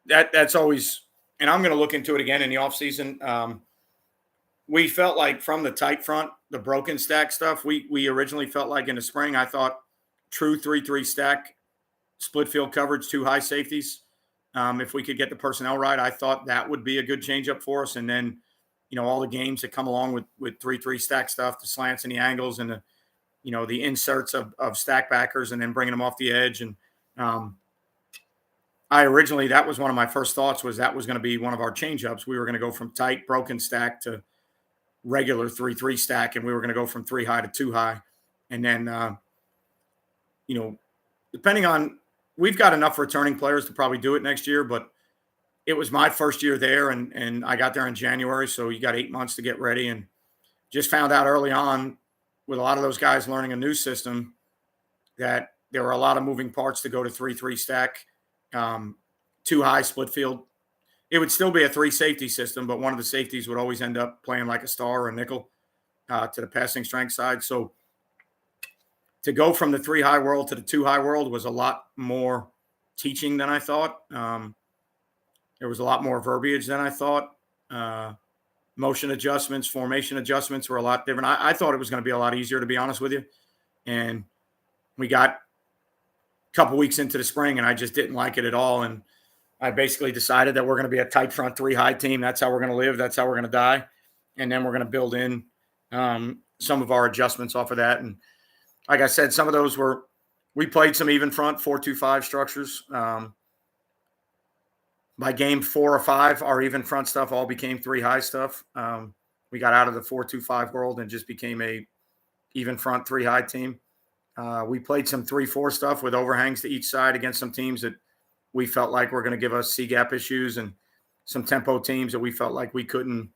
that's always, and I'm going to look into it again in the offseason. We felt like from the tight front, the broken stack stuff, we originally felt like in the spring, I thought true 3-3 stack, split field coverage, 2 high safeties. If we could get the personnel right, I thought that would be a good changeup for us. And then, all the games that come along with 3-3 stack stuff, the slants and the angles and the inserts of stack backers and then bringing them off the edge. And that was one of my first thoughts, was that was going to be one of our changeups. We were going to go from tight broken stack to regular 3-3 stack, and we were going to go from 3 high to 2 high. And then, depending on, we've got enough returning players to probably do it next year, but it was my first year there, and I got there in January, so you got 8 months to get ready, and just found out early on with a lot of those guys learning a new system that there were a lot of moving parts to go to 3-3 stack, 2 high split field. It would still be a 3 safety system, but one of the safeties would always end up playing like a star or a nickel to the passing strength side. So to go from the 3 high world to the 2 high world was a lot more teaching than I thought. There was a lot more verbiage than I thought. motion adjustments, formation adjustments were a lot different. I thought it was going to be a lot easier, to be honest with you. And we got a couple weeks into the spring, and I just didn't like it at all. And I basically decided that we're going to be a tight front three high team. That's how we're going to live. That's how we're going to die. And then we're going to build in some of our adjustments off of that. And like I said, some of those we played some even front 4-2-5 structures. By game 4 or 5, our even front stuff all became three high stuff. We got out of the 4-2-5 world and just became a even front three high team. We played some 3-4 stuff with overhangs to each side against some teams that we felt like were going to give us C-gap issues, and some tempo teams that we felt like we couldn't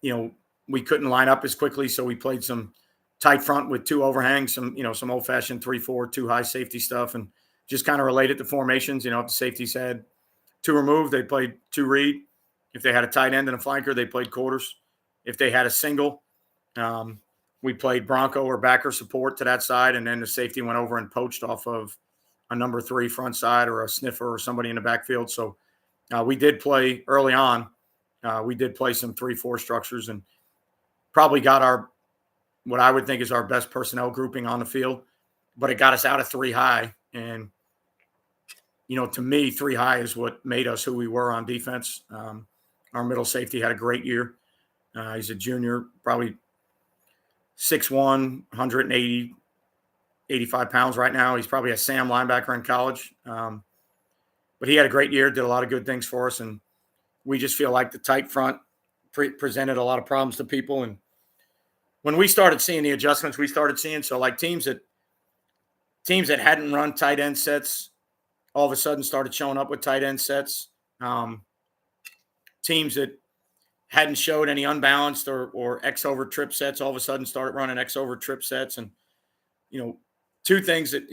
line up as quickly. So we played some tight front with 2 overhangs, some old-fashioned 3-4, 2 high safety stuff, and just kind of related to formations. If the safeties had 2 removed, they played 2 read. If they had a tight end and a flanker, they played quarters. If they had a single, we played Bronco or backer support to that side, and then the safety went over and poached off of a number 3 front side or a sniffer or somebody in the backfield. So we did play early on. We did play some 3-4 structures and probably got what I would think is our best personnel grouping on the field, but it got us out of 3 high. And, to me, 3 high is what made us who we were on defense. Our middle safety had a great year. He's a junior, probably 6'1", 180, 85 pounds right now. He's probably a Sam linebacker in college. But he had a great year, did a lot of good things for us. And we just feel like the tight front presented a lot of problems to people. And when we started seeing the adjustments, so like teams that hadn't run tight end sets all of a sudden started showing up with tight end sets. Teams that hadn't showed any unbalanced or X over trip sets all of a sudden started running X over trip sets. And, 2 things that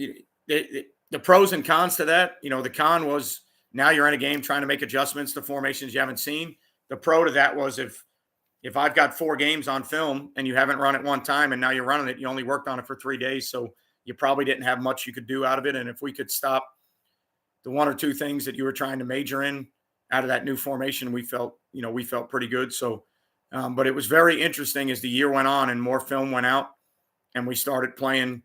the pros and cons to that, the con was now you're in a game trying to make adjustments to formations you haven't seen. The pro to that was if I've got 4 games on film and you haven't run it one time and now you're running it, you only worked on it for 3 days. So you probably didn't have much you could do out of it. And if we could stop the 1 or 2 things that you were trying to major in out of that new formation, we felt pretty good. So, but it was very interesting as the year went on and more film went out and we started playing,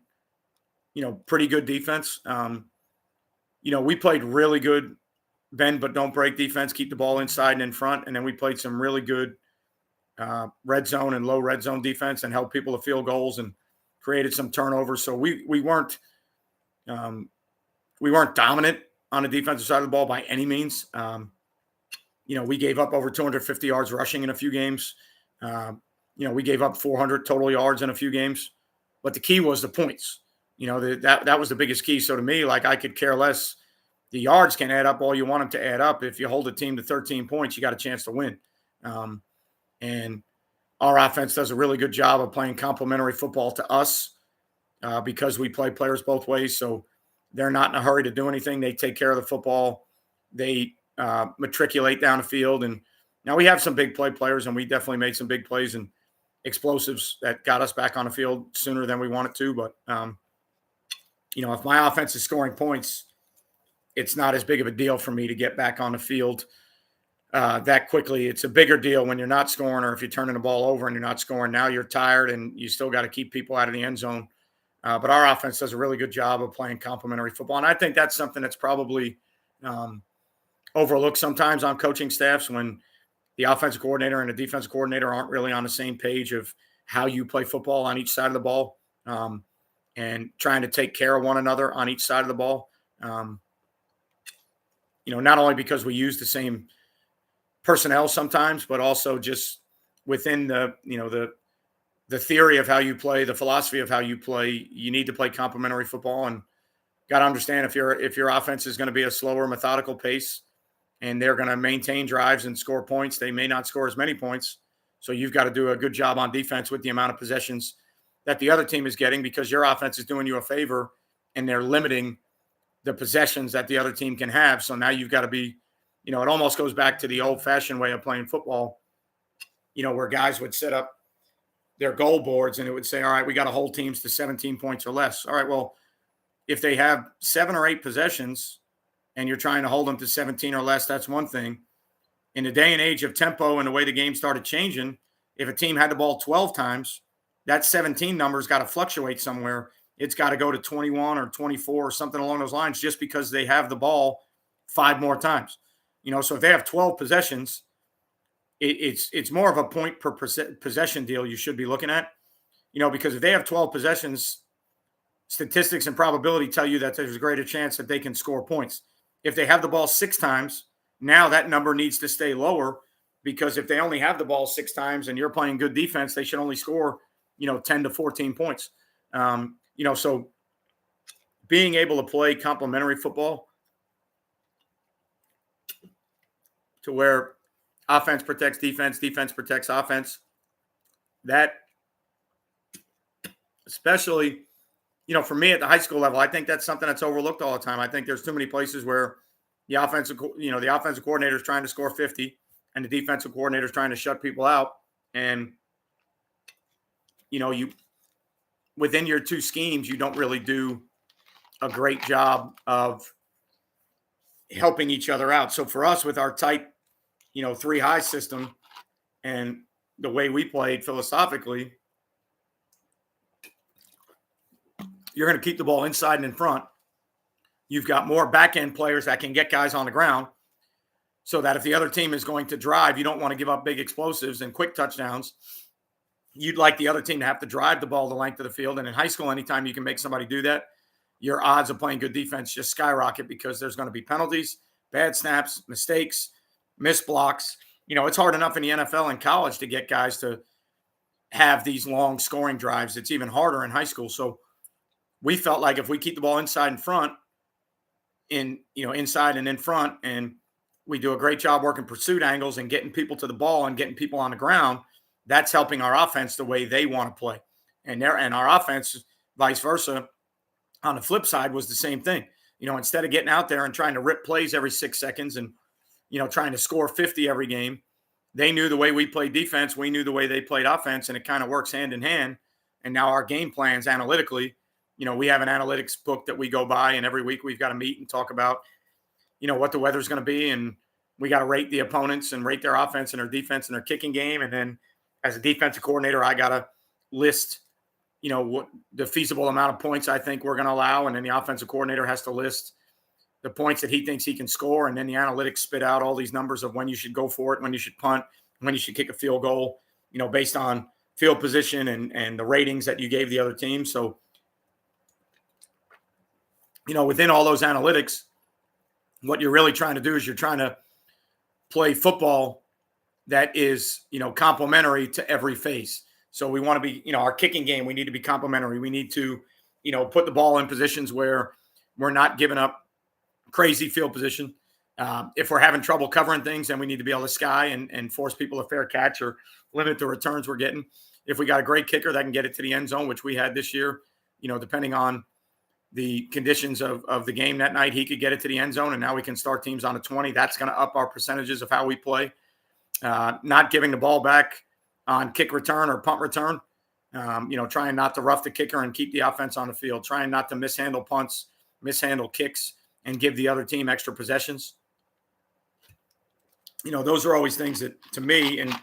pretty good defense. We played really good bend but don't break defense, keep the ball inside and in front. And then we played some really good red zone and low red zone defense and held people to field goals and created some turnovers. So we weren't dominant on the defensive side of the ball by any means. We gave up over 250 yards rushing in a few games. We gave up 400 total yards in a few games, but the key was the points. That was the biggest key. So to me, like I could care less. The yards can add up all you want them to add up. If you hold a team to 13 points, you got a chance to win. And our offense does a really good job of playing complementary football to us because we play players both ways. So they're not in a hurry to do anything. They take care of the football. They matriculate down the field. And now we have some big play players, and we definitely made some big plays and explosives that got us back on the field sooner than we wanted to. But, if my offense is scoring points, it's not as big of a deal for me to get back on the field that quickly. It's a bigger deal when you're not scoring or if you're turning the ball over and you're not scoring. Now you're tired and you still got to keep people out of the end zone. But our offense does a really good job of playing complementary football. And I think that's something that's probably overlooked sometimes on coaching staffs when the offensive coordinator and the defensive coordinator aren't really on the same page of how you play football on each side of the ball and trying to take care of one another on each side of the ball. Not only because we use the same personnel sometimes, but also just within the theory of how you play, the philosophy of how you play, you need to play complementary football and got to understand if your offense is going to be a slower, methodical pace and they're going to maintain drives and score points, they may not score as many points. So you've got to do a good job on defense with the amount of possessions that the other team is getting because your offense is doing you a favor and they're limiting the possessions that the other team can have. So now you've got to be, it almost goes back to the old-fashioned way of playing football, where guys would set up their goal boards and it would say, all right, we got to hold teams to 17 points or less. All right, well, if they have 7 or 8 possessions and you're trying to hold them to 17 or less, that's one thing. in the day and age of tempo and the way the game started changing, if a team had the ball 12 times, that 17 number's got to fluctuate somewhere. It's got to go to 21 or 24 or something along those lines just because they have the ball 5 more times. So if they have 12 possessions, it's more of a point per possession deal you should be looking at, because if they have 12 possessions, statistics and probability tell you that there's a greater chance that they can score points. If they have the ball 6 times, now that number needs to stay lower, because if they only have the ball 6 times and you're playing good defense, they should only score, 10 to 14 points. So being able to play complementary football to where offense protects defense, defense protects offense, that especially, for me at the high school level, I think that's something that's overlooked all the time. I think there's too many places where the offensive coordinator is trying to score 50 and the defensive coordinator is trying to shut people out. And, you within your 2 schemes, you don't really do a great job of helping each other out. So for us with our tight, 3 high system and the way we played philosophically, you're going to keep the ball inside and in front. You've got more back end players that can get guys on the ground so that if the other team is going to drive, you don't want to give up big explosives and quick touchdowns. You'd like the other team to have to drive the ball the length of the field. And in high school, anytime you can make somebody do that, your odds of playing good defense just skyrocket because there's going to be penalties, bad snaps, mistakes, missed blocks. It's hard enough in the NFL and college to get guys to have these long scoring drives. It's even harder in high school. So we felt like if we keep the ball inside and front, inside and in front, and we do a great job working pursuit angles and getting people to the ball and getting people on the ground, that's helping our offense the way they want to play. And our offense, vice versa, on the flip side was the same thing. Instead of getting out there and trying to rip plays every 6 seconds and, trying to score 50 every game, they knew the way we played defense. We knew the way they played offense, and it kind of works hand in hand. And now our game plans analytically, we have an analytics book that we go by, and every week we've got to meet and talk about, what the weather's going to be. And we got to rate the opponents and rate their offense and their defense and their kicking game. And then as a defensive coordinator, I got to list, what the feasible amount of points I think we're going to allow. And then the offensive coordinator has to list the points that he thinks he can score. And then the analytics spit out all these numbers of when you should go for it, when you should punt, when you should kick a field goal, based on field position and the ratings that you gave the other team. So, within all those analytics, what you're really trying to do is you're trying to play football that is, complementary to every phase. So we want to be, our kicking game, we need to be complementary. We need to, put the ball in positions where we're not giving up crazy field position. If we're having trouble covering things, then we need to be able to sky and force people a fair catch or limit the returns we're getting. If we got a great kicker that can get it to the end zone, which we had this year, depending on the conditions of the game that night, he could get it to the end zone, and now we can start teams on a 20. That's going to up our percentages of how we play. Not giving the ball back on kick return or punt return, trying not to rough the kicker and keep the offense on the field, trying not to mishandle punts, mishandle kicks, and give the other team extra possessions. Those are always things that, to me, and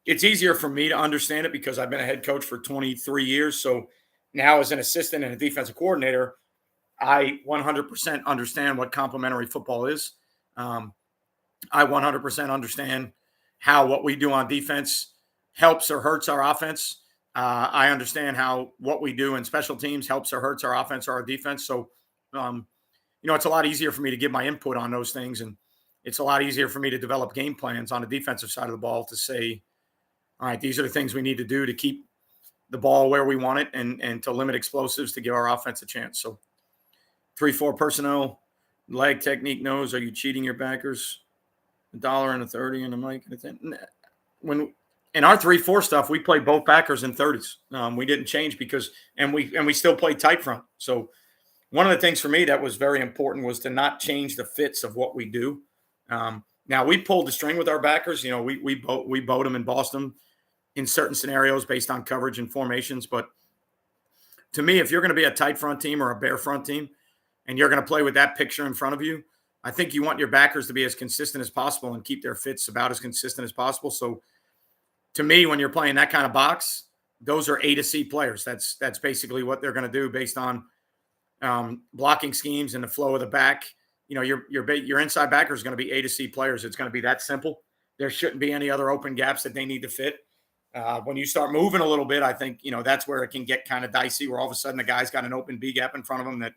it's easier for me to understand it because I've been a head coach for 23 years. So now as an assistant and a defensive coordinator, I 100% understand what complementary football is. I 100% understand how what we do on defense helps or hurts our offense. I understand how what we do in special teams helps or hurts our offense or our defense. So, it's a lot easier for me to give my input on those things. And it's a lot easier for me to develop game plans on the defensive side of the ball to say, all right, these are the things we need to do to keep the ball where we want it and to limit explosives to give our offense a chance. So 3-4 personnel, leg technique knows, are you cheating your backers? $1 and a 30 and a mic. When in our 3-4 stuff, we play both backers in 30s. We didn't change because we still play tight front. So one of the things for me that was very important was to not change the fits of what we do. Now we pulled the string with our backers. We bowed them and bossed them in certain scenarios based on coverage and formations. But to me, if you're going to be a tight front team or a bare front team, and you're going to play with that picture in front of you, I think you want your backers to be as consistent as possible and keep their fits about as consistent as possible. So to me, when you're playing that kind of box, those are A to C players. That's basically what they're going to do based on blocking schemes and the flow of the back. Your inside backer is going to be A to C players. It's going to be that simple. There shouldn't be any other open gaps that they need to fit. When you start moving a little bit, I think, that's where it can get kind of dicey, where all of a sudden the guy's got an open B gap in front of him that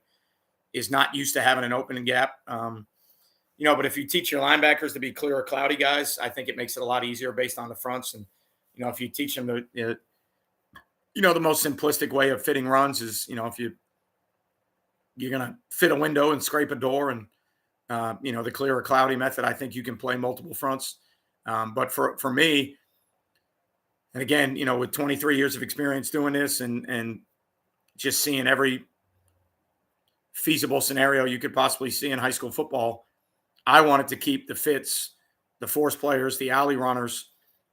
is not used to having an opening gap. But if you teach your linebackers to be clear or cloudy guys, I think it makes it a lot easier based on the fronts. And, if you teach them the most simplistic way of fitting runs is, if you're going to fit a window and scrape a door and, the clear or cloudy method, I think you can play multiple fronts. But for me, and again, with 23 years of experience doing this and just seeing every feasible scenario you could possibly see in high school football, I wanted to keep the fits, the force players, the alley runners.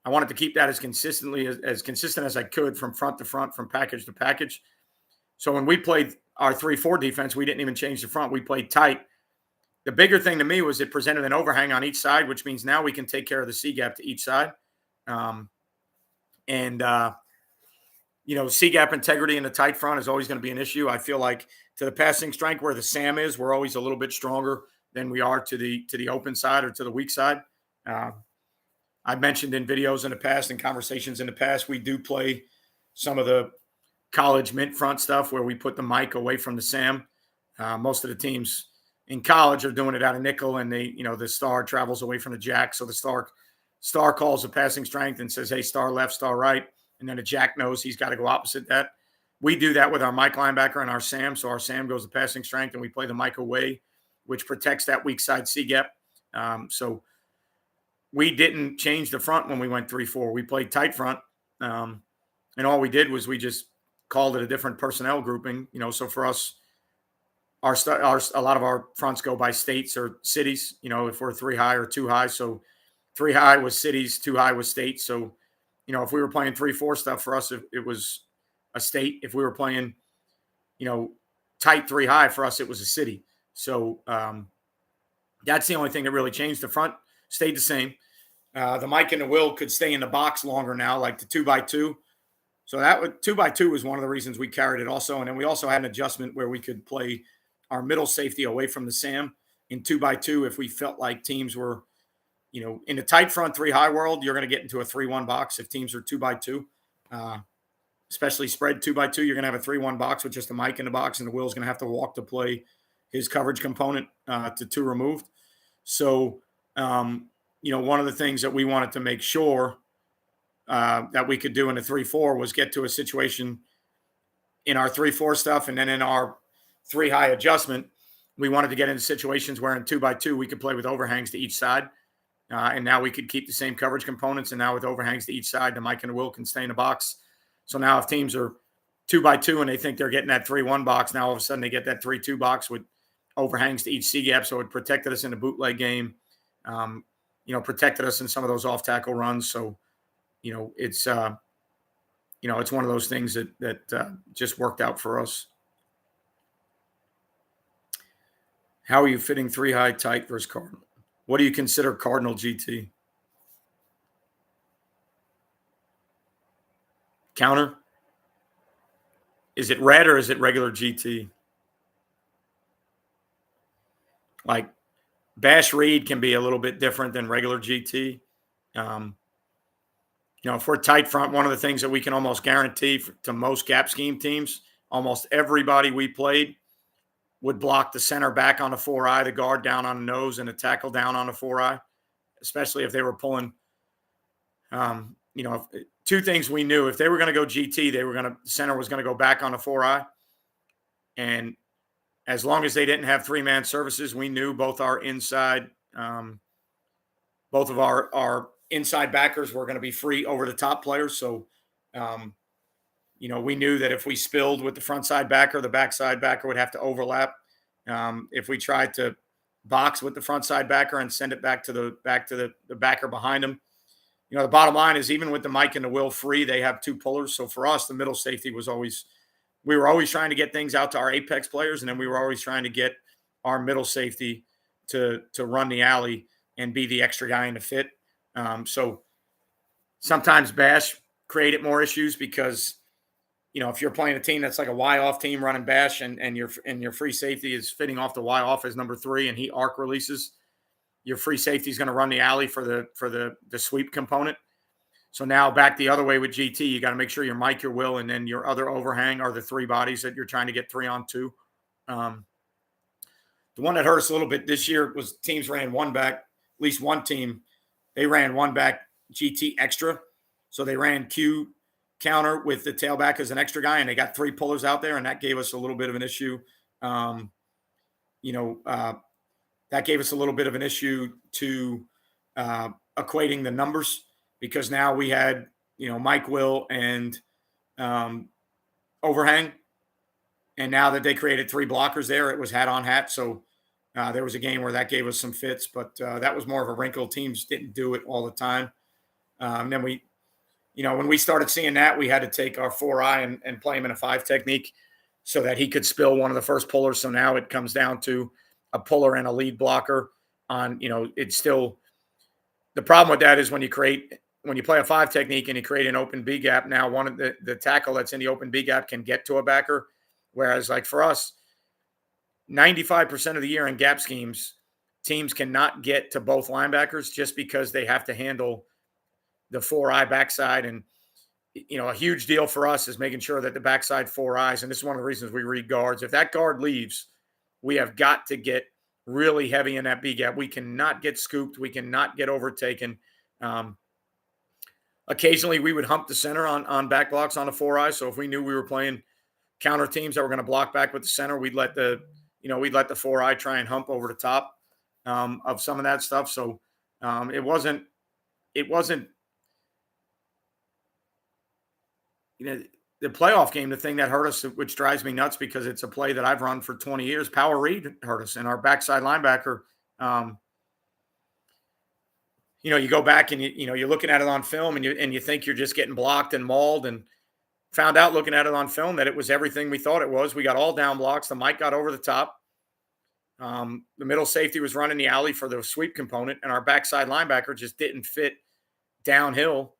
I wanted to keep that as consistent as I could from front to front, from package to package. So when we played our 3-4 defense, we didn't even change the front. We played tight. The bigger thing to me was it presented an overhang on each side, which means now we can take care of the C gap to each side. C gap integrity in the tight front is always going to be an issue. I feel like to the passing strength where the Sam is, we're always a little bit stronger than we are to the open side or to the weak side. I've mentioned in videos in the past and conversations in the past, we do play some of the college mint front stuff where we put the Mike away from the Sam. Most of the teams in college are doing it out of nickel, and the star travels away from the jack. So the star calls the passing strength and says, hey, star left, star right. And then the jack knows he's got to go opposite that. We do that with our Mike linebacker and our Sam. So our Sam goes to passing strength and we play the Mike away, which protects that weak side C gap. So we didn't change the front when we went 3-4. We played tight front. And all we did was we just called it a different personnel grouping. So for us, a lot of our fronts go by states or cities, if we're 3 high or 2 high. So 3 high was cities, 2 high was states. So, if we were playing 3-4 stuff for us, it was a state. If we were playing, tight 3 high for us, it was a city. So that's the only thing that really changed. The front stayed the same. The Mike and the Will could stay in the box longer now, like the 2x2. So that 2x2 was one of the reasons we carried it also. And then we also had an adjustment where we could play our middle safety away from the Sam in 2x2 if we felt like teams were, in the tight front 3 high world, you're going to get into a 3-1 box if teams are 2x2, especially spread 2x2. You're going to have a 3-1 box with just a Mike in the box, and the Will's going to have to walk to play his coverage component to 2 removed. So, one of the things that we wanted to make sure that we could do in a 3-4 was get to a situation in our 3-4 stuff, and then in our 3 high adjustment, we wanted to get into situations where in 2x2 we could play with overhangs to each side. And now we could keep the same coverage components. And now with overhangs to each side, the Mike and the Will can stay in the box. So now if teams are 2x2 and they think they're getting that 3-1 box, now all of a sudden they get that 3-2 box with overhangs to each C gap. So it protected us in the bootleg game, protected us in some of those off tackle runs. So, it's one of those things that just worked out for us. How are you fitting 3 high tight versus Cardinal? What do you consider Cardinal GT? Counter? Is it red or is it regular GT? Like Bash Reed can be a little bit different than regular GT. If we're tight front, one of the things that we can almost guarantee to most gap scheme teams, almost everybody we played would block the center back on the 4-eye, the guard down on the nose, and the tackle down on the 4-eye, especially if they were pulling. 2 things we knew. If they were going to go GT, the center was going to go back on the 4-eye. And as long as they didn't have 3-man services, we knew both our inside, both of our inside backers were going to be free over the top players. So, we knew that if we spilled with the front side backer, the backside backer would have to overlap. If we tried to box with the front side backer and send it back to the backer behind him, the bottom line is even with the Mike and the Will free, they have 2 pullers. So for us, the middle safety we were always trying to get things out to our apex players, and then we were always trying to get our middle safety to run the alley and be the extra guy in the fit. So sometimes Bash created more issues because, if you're playing a team that's like a Y off team running Bash and your free safety is fitting off the Y off as number 3 and he arc releases, your free safety is going to run the alley for the sweep component. So now back the other way with GT, you got to make sure your Mike, your Will, and then your other overhang are the 3 bodies that you're trying to get 3-on-2. The one that hurt us a little bit this year was teams ran one back. At least one team, they ran one back GT extra. So they ran Q counter with the tailback as an extra guy, and they got 3 pullers out there, and that gave us a little bit of an issue. That gave us a little bit of an issue to equating the numbers because now we had, Mike, Will, and overhang. And now that they created 3 blockers there, it was hat on hat. So there was a game where that gave us some fits, but that was more of a wrinkle. Teams didn't do it all the time. Then we, when we started seeing that, we had to take our 4-eye and play him in a 5 technique so that he could spill one of the first pullers. So now it comes down to a puller and a lead blocker on, it's still the problem with that is when you play a 5 technique and you create an open B gap, now one of the tackle that's in the open B gap can get to a backer. Whereas like for us, 95% of the year in gap schemes, teams cannot get to both linebackers just because they have to handle the 4-eye backside. And, a huge deal for us is making sure that the backside 4 eyes, and this is one of the reasons we read guards. If that guard leaves, we have got to get really heavy in that B gap. We cannot get scooped. We cannot get overtaken. Occasionally we would hump the center on back blocks on the 4-eye. So if we knew we were playing counter teams that were going to block back with the center, we'd let the 4-eye try and hump over the top of some of that stuff. So it wasn't, the playoff game, the thing that hurt us, which drives me nuts because it's a play that I've run for 20 years, Power Reed hurt us, and our backside linebacker, you go back and you're looking at it on film and you think you're just getting blocked and mauled, and found out looking at it on film that it was everything we thought it was. We got all down blocks. The Mike got over the top. The middle safety was running the alley for the sweep component, and our backside linebacker just didn't fit downhill.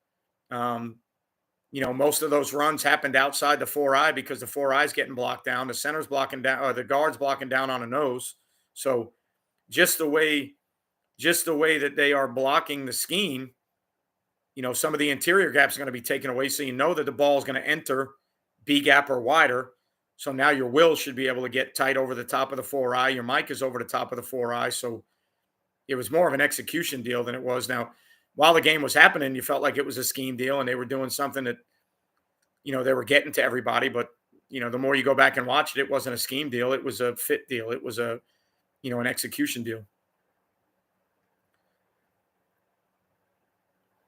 Most of those runs happened outside the 4-eye because the 4-eye's getting blocked down. The center's blocking down, or the guard's blocking down on a nose. So just the way that they are blocking the scheme, some of the interior gaps are going to be taken away. So that the ball is going to enter B gap or wider. So now your Will should be able to get tight over the top of the 4-eye. Your Mike is over the top of the 4-eye. So it was more of an execution deal than it was. Now, while the game was happening, you felt like it was a scheme deal and they were doing something that, they were getting to everybody. But, the more you go back and watch it, it wasn't a scheme deal. It was a fit deal. It was an execution deal.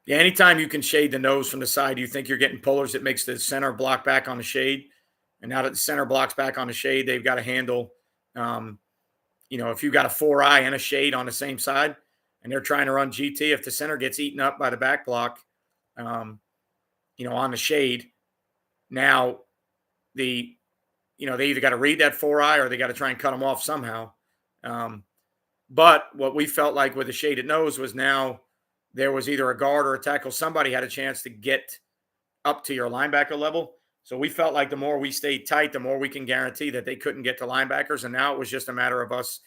Yeah, anytime you can shade the nose from the side, you think you're getting pullers, it makes the center block back on the shade. And now that the center blocks back on the shade, they've got to handle, if you've got a 4-eye and a shade on the same side and they're trying to run GT, if the center gets eaten up by the back block, on the shade, now they either got to read that 4-eye or they got to try and cut them off somehow. But what we felt like with the shaded nose was now there was either a guard or a tackle. Somebody had a chance to get up to your linebacker level. So we felt like the more we stayed tight, the more we can guarantee that they couldn't get to linebackers. And now it was just a matter of us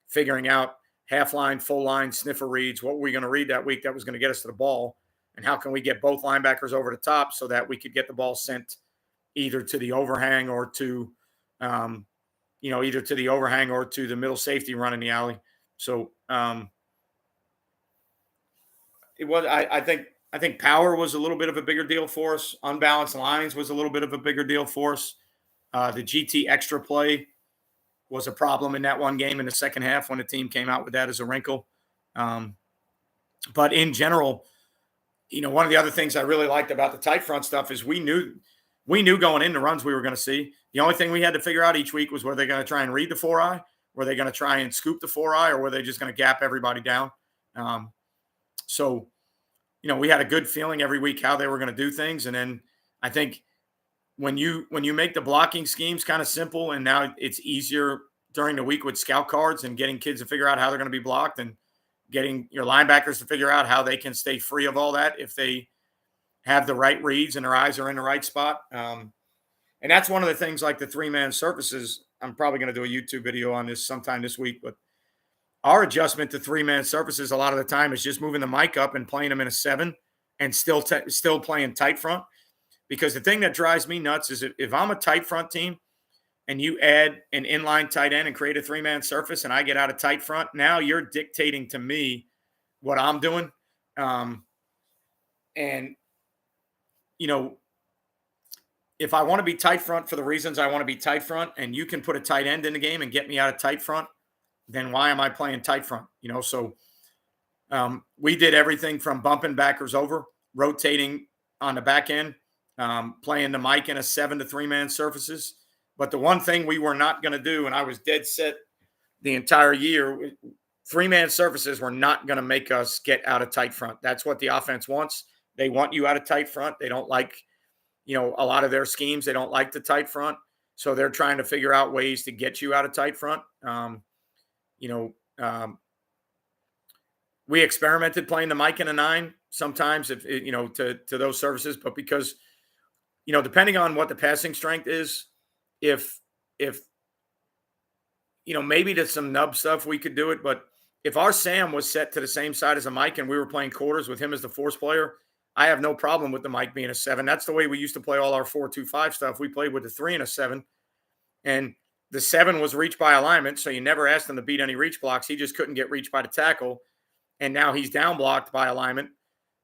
figuring out half line, full line, sniffer reads. What were we going to read that week that was going to get us to the ball? And how can we get both linebackers over the top so that we could get the ball sent either to the overhang or to, either to the overhang or to the middle safety running the alley. So it was, I think power was a little bit of a bigger deal for us. Unbalanced lines was a little bit of a bigger deal for us. The GT extra play was a problem in that one game in the second half when the team came out with that as a wrinkle. But in general, one of the other things I really liked about the tight front stuff is we knew going in the runs we were going to see. The only thing we had to figure out each week was were they going to try and read the 4-eye? Were they going to try and scoop the 4-eye? Or were they just going to gap everybody down? So, we had a good feeling every week how they were going to do things. And then I think when you make the blocking schemes kind of simple and now it's easier during the week with scout cards and getting kids to figure out how they're going to be blocked, and getting your linebackers to figure out how they can stay free of all that if they have the right reads and their eyes are in the right spot. And that's one of the things, like the 3-man surfaces. I'm probably going to do a YouTube video on this sometime this week, but our adjustment to 3-man surfaces a lot of the time is just moving the mic up and playing them in a 7 and still playing tight front. Because the thing that drives me nuts is if I'm a tight front team and you add an inline tight end and create a 3-man surface and I get out of tight front, now you're dictating to me what I'm doing. And, you know, if I want to be tight front for the reasons I want to be tight front, and you can put a tight end in the game and get me out of tight front, then why am I playing tight front? You know, so we did everything from bumping backers over, rotating on the back end, playing the mic in a 7 to 3-man surfaces. But the one thing we were not going to do, and I was dead set the entire year, 3-man surfaces were not going to make us get out of tight front. That's what the offense wants. They want you out of tight front. They don't like, you know, a lot of their schemes. They don't like the tight front. So they're trying to figure out ways to get you out of tight front. We experimented playing the mic in a 9 sometimes, if you know, to those services, but because, you know, depending on what the passing strength is, if you know, maybe to some nub stuff we could do it, but if our Sam was set to the same side as a Mike and we were playing quarters with him as the force player, I have no problem with the Mike being a 7. That's the way we used to play all our 4-2-5 stuff. We played with the 3 and a 7, and the 7 was reached by alignment, so you never asked him to beat any reach blocks. He just couldn't get reached by the tackle, and now he's down blocked by alignment.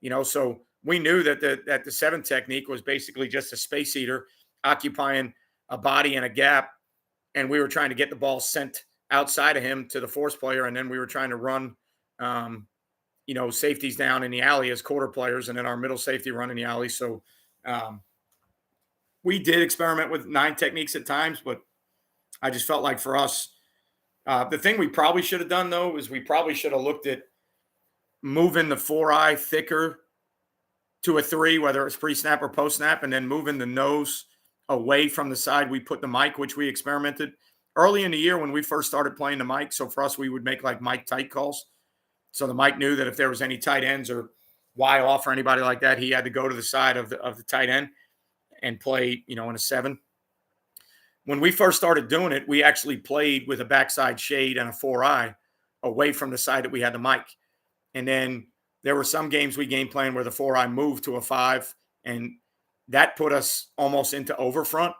You know, so we knew that the 7 technique was basically just a space eater occupying a body and a gap, and we were trying to get the ball sent outside of him to the force player, and then we were trying to run, you know, safeties down in the alley as quarter players, and then our middle safety run in the alley. So we did experiment with 9 techniques at times, but I just felt like for us, the thing we probably should have done, though, is we probably should have looked at moving the 4-eye thicker to a 3, whether it's pre-snap or post-snap, and then moving the nose away from the side we put the mic, which we experimented early in the year when we first started playing the mic. So for us, we would make like mic tight calls. So the mic knew that if there was any tight ends or Y off or anybody like that, he had to go to the side of the tight end and play, you know, in a 7. When we first started doing it, we actually played with a backside shade and a 4-eye away from the side that we had the mic. And then there were some games we game plan where the 4-eye moved to a 5, and that put us almost into over front.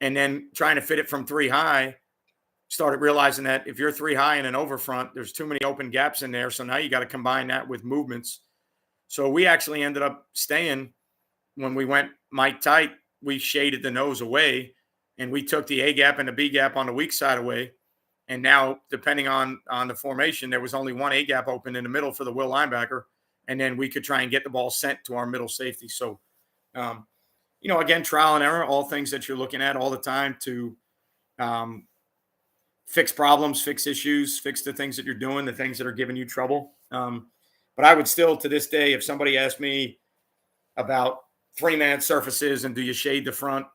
And then trying to fit it from 3 high, started realizing that if you're 3 high and an over front, there's too many open gaps in there. So now you got to combine that with movements. So we actually ended up staying, when we went mic tight, we shaded the nose away, and we took the A gap and the B gap on the weak side away. And now, depending on the formation, there was only one A gap open in the middle for the will linebacker. And then we could try and get the ball sent to our middle safety. So, you know, again, trial and error, all things that you're looking at all the time to fix problems, fix issues, fix the things that you're doing, the things that are giving you trouble. But I would still, to this day, if somebody asked me about 3-man surfaces and do you shade the front,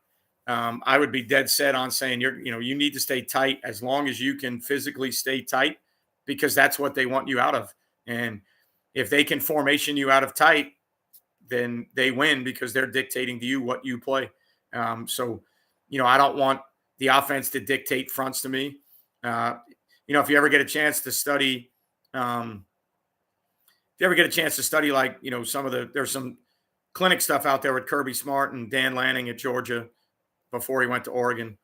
I would be dead set on saying you need to stay tight as long as you can physically stay tight, because that's what they want you out of. And if they can formation you out of tight, then they win because they're dictating to you what you play. So, you know, I don't want the offense to dictate fronts to me. You know, if you ever get a chance to study, like, you know, there's some clinic stuff out there with Kirby Smart and Dan Lanning at Georgia before he went to Oregon,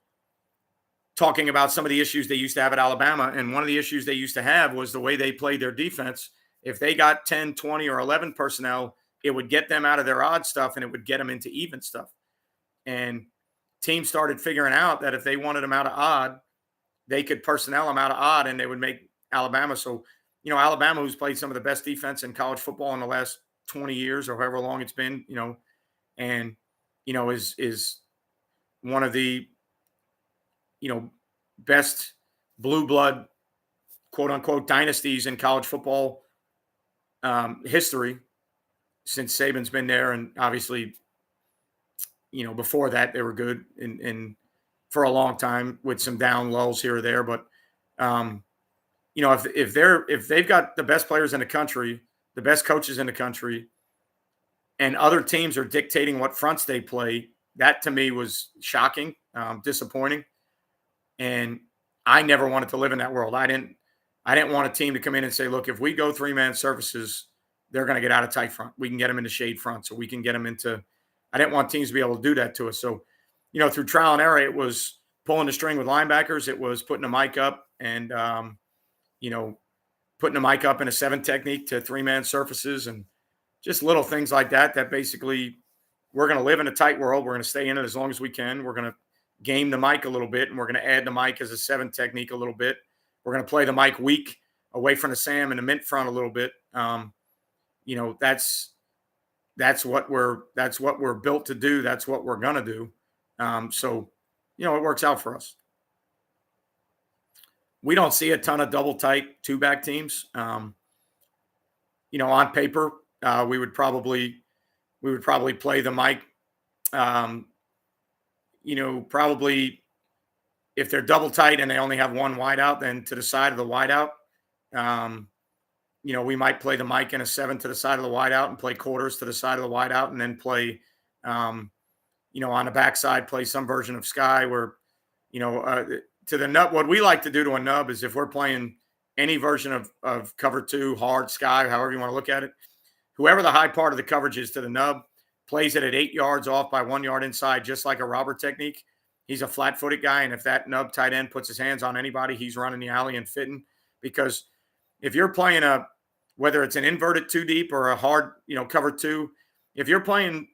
talking about some of the issues they used to have at Alabama. And one of the issues they used to have was the way they played their defense. If they got 10, 20, or 11 personnel, it would get them out of their odd stuff and it would get them into even stuff. And teams started figuring out that if they wanted them out of odd, they could personnel them out of odd and they would make Alabama. So, you know, Alabama, who's played some of the best defense in college football in the last 20 years or however long it's been, you know, and, you know, is one of the, you know, best blue blood, quote unquote, dynasties in college football history since Saban's been there. And obviously, you know, before that, they were good in for a long time with some down lulls here or there. But Um, if they've got the best players in the country, the best coaches in the country, and other teams are dictating what fronts they play, that to me was shocking, disappointing, and I never wanted to live in that world. I didn't want a team to come in and say, look, if we go 3-man surfaces, they're going to get out of tight front. We can get them into shade front, so we can get them into. I didn't want teams to be able to do that to us. So, through trial and error, it was pulling the string with linebackers. It was putting a mic up and you know putting a mic up in a 7 technique to 3-man surfaces and just little things like that. That basically we're going to live in a tight world. We're going to stay in it as long as we can. We're going to game the mic a little bit, and we're going to add the mic as a 7 technique a little bit. We're going to play the mic weak away from the Sam and the mint front a little bit. That's what we're built to do. That's what we're going to do. So it works out for us. We don't see a ton of double tight 2-back teams. On paper, we would probably play the mic. Probably if they're double tight and they only have one wide out, then to the side of the wide out. We might play the mic in a 7 to the side of the wide out and play quarters to the side of the wide out, and then play, on the backside, play some version of sky where, to the nub. What we like to do to a nub is if we're playing any version of cover 2, hard, sky, however you want to look at it, whoever the high part of the coverage is to the nub plays it at 8 yards off by 1 yard inside, just like a robber technique. He's a flat-footed guy, and if that nub tight end puts his hands on anybody, he's running the alley and fitting. Because if you're playing whether it's an inverted 2 deep or a hard, cover 2, if you're playing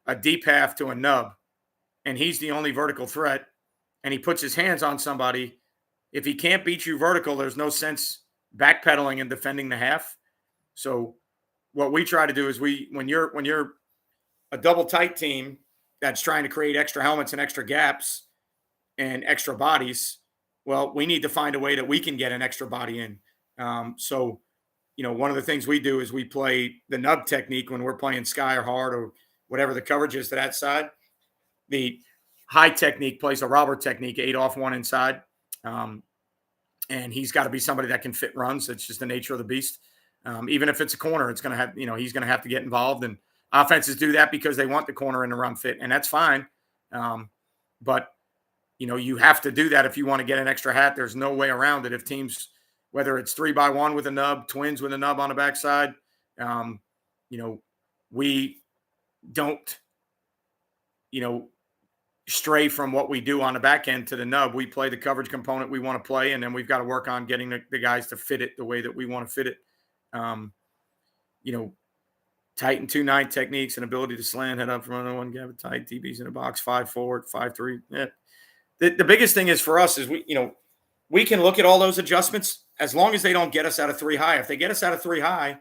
a deep half to a nub and he's the only vertical threat and he puts his hands on somebody, if he can't beat you vertical, there's no sense backpedaling and defending the half. So what we try to do is when you're a double tight team that's trying to create extra helmets and extra gaps and extra bodies, well, we need to find a way that we can get an extra body in. So one of the things we do is we play the nub technique when we're playing sky or hard or whatever the coverage is to that side. The high technique plays a robber technique, 8 off, 1 inside. And he's got to be somebody that can fit runs. It's just the nature of the beast. Even if it's a corner, it's going to have, he's going to have to get involved. And offenses do that because they want the corner in the run fit, and that's fine. But you have to do that if you want to get an extra hat. There's no way around it. If teams, whether it's 3-by-1 with a nub, twins with a nub on the backside, we don't, stray from what we do on the back end to the nub. We play the coverage component we want to play, and then we've got to work on getting the guys to fit it the way that we want to fit it. Tighten 2-9 techniques and ability to slant, head up from another one, gap tight, DBs in a box, 5 forward, 5-3. Yeah. The biggest thing is for us is we can look at all those adjustments as long as they don't get us out of 3 high. If they get us out of 3 high,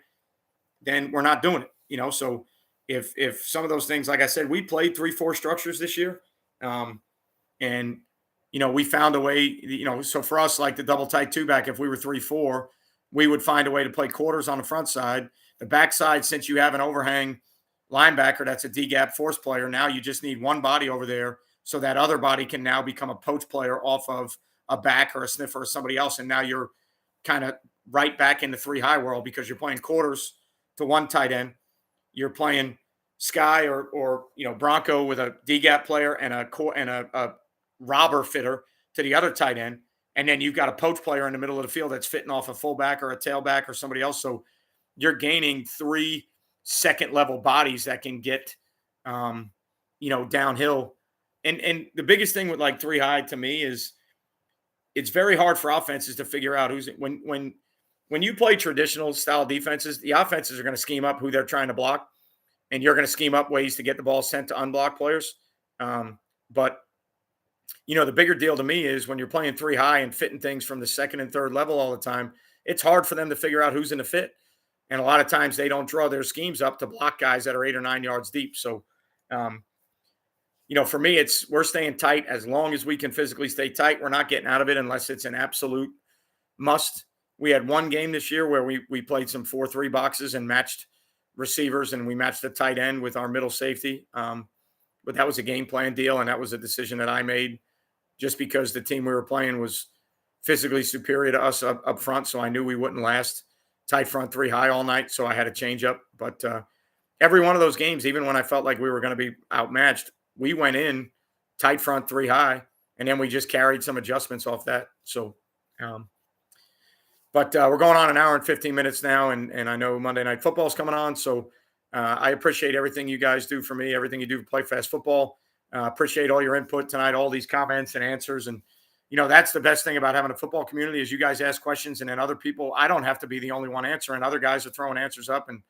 then we're not doing it. So if some of those things, like I said, we played 3-4 structures this year. And we found a way, so for us, like the double tight 2-back, if we were 3-4, we would find a way to play quarters on the front side. The backside, since you have an overhang linebacker that's a D-gap force player, now you just need one body over there so that other body can now become a poach player off of a back or a sniffer or somebody else. And now you're kind of right back in the 3 high world because you're playing quarters to one tight end. You're playing sky or Bronco with a D-gap player and a robber fitter to the other tight end. And then you've got a poach player in the middle of the field that's fitting off a fullback or a tailback or somebody else. So you're gaining 3 second-level bodies that can get, downhill. And the biggest thing with like 3 high to me is it's very hard for offenses to figure out when you play traditional style defenses, the offenses are going to scheme up who they're trying to block, and you're going to scheme up ways to get the ball sent to unblock players. But the bigger deal to me is when you're playing 3 high and fitting things from the second and third level all the time, it's hard for them to figure out who's in the fit. And a lot of times they don't draw their schemes up to block guys that are 8 or 9 yards deep. So, for me, we're staying tight as long as we can physically stay tight. We're not getting out of it unless it's an absolute must. We had one game this year where we played some 4-3 boxes and matched receivers, and we matched the tight end with our middle safety. But that was a game plan deal, and that was a decision that I made just because the team we were playing was physically superior to us up front. So I knew we wouldn't last tight front three high all night. So I had to change up. But every one of those games, even when I felt like we were going to be outmatched, we went in tight front three high, and then we just carried some adjustments off that. So, but we're going on an hour and 15 minutes now, and I know Monday Night Football is coming on. So I appreciate everything you guys do for me, everything you do for Play Fast Football. Appreciate all your input tonight, all these comments and answers. And, that's the best thing about having a football community is you guys ask questions, and then other people, I don't have to be the only one answering. Other guys are throwing answers up. And,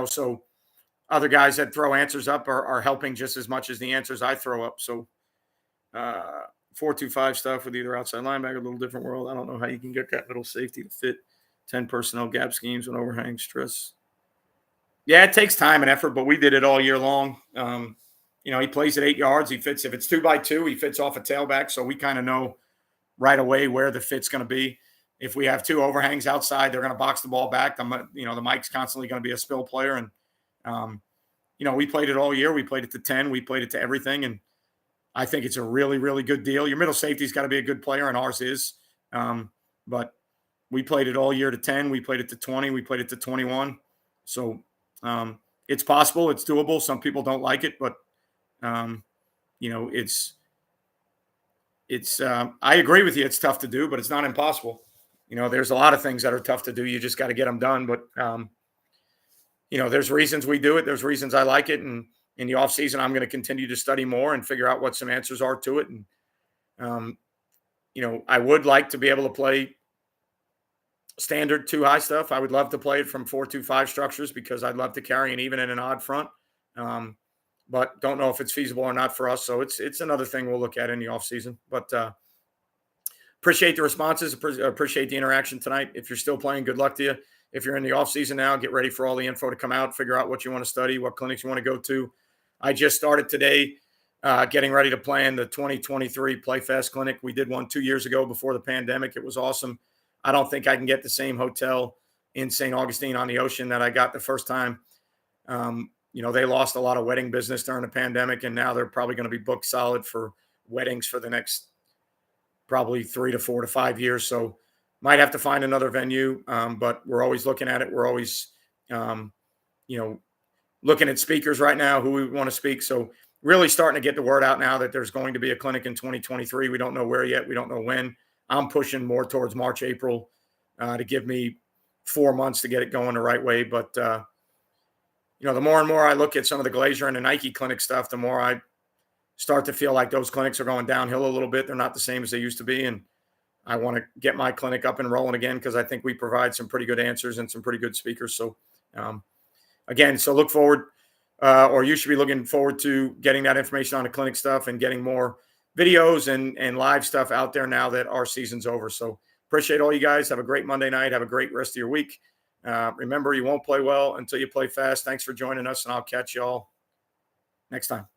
so other guys that throw answers up are helping just as much as the answers I throw up. So 4-2-5 stuff with either outside linebacker, a little different world. I don't know how you can get that little safety to fit 10 personnel gap schemes when overhang stress. Yeah, it takes time and effort, but we did it all year long. He plays at 8 yards. He fits, if it's 2x2, he fits off a tailback. So we kind of know right away where the fit's going to be. If we have two overhangs outside, they're going to box the ball back. The Mike's constantly going to be a spill player. And, we played it all year. We played it to 10. We played it to everything. And I think it's a really, really good deal. Your middle safety's got to be a good player, and ours is. But we played it all year to 10. We played it to 20. We played it to 21. So it's possible. It's doable. Some people don't like it, but, it's I agree with you. It's tough to do, but it's not impossible. There's a lot of things that are tough to do. You just got to get them done. But, there's reasons we do it. There's reasons I like it. And in the off season, I'm going to continue to study more and figure out what some answers are to it. And, I would like to be able to play standard 2 high stuff. I would love to play it from 4-2-5 structures because I'd love to carry an even and an odd front. But don't know if it's feasible or not for us. So it's another thing we'll look at in the off season. But appreciate the responses. Appreciate the interaction tonight. If you're still playing, good luck to you. If you're in the off season now, get ready for all the info to come out. Figure out what you want to study, what clinics you want to go to. I just started today getting ready to plan the 2023 Play Fast Clinic. We did one 2 years ago before the pandemic. It was awesome. I don't think I can get the same hotel in St. Augustine on the ocean that I got the first time. They lost a lot of wedding business during the pandemic, and now they're probably going to be booked solid for weddings for the next probably 3 to 4 to 5 years. So might have to find another venue, but we're always looking at it. We're always, looking at speakers right now who we want to speak. So really starting to get the word out now that there's going to be a clinic in 2023. We don't know where yet. We don't know when. I'm pushing more towards March, April to give me 4 months to get it going the right way. But, the more and more I look at some of the Glazier and the Nike clinic stuff, the more I start to feel like those clinics are going downhill a little bit. They're not the same as they used to be. And I want to get my clinic up and rolling again because I think we provide some pretty good answers and some pretty good speakers. So, again, so look forward, or you should be looking forward to getting that information on the clinic stuff and getting more videos and live stuff out there now that our season's over. So appreciate all you guys. Have a great Monday night. Have a great rest of your week. Remember, you won't play well until you play fast. Thanks for joining us, and I'll catch y'all next time.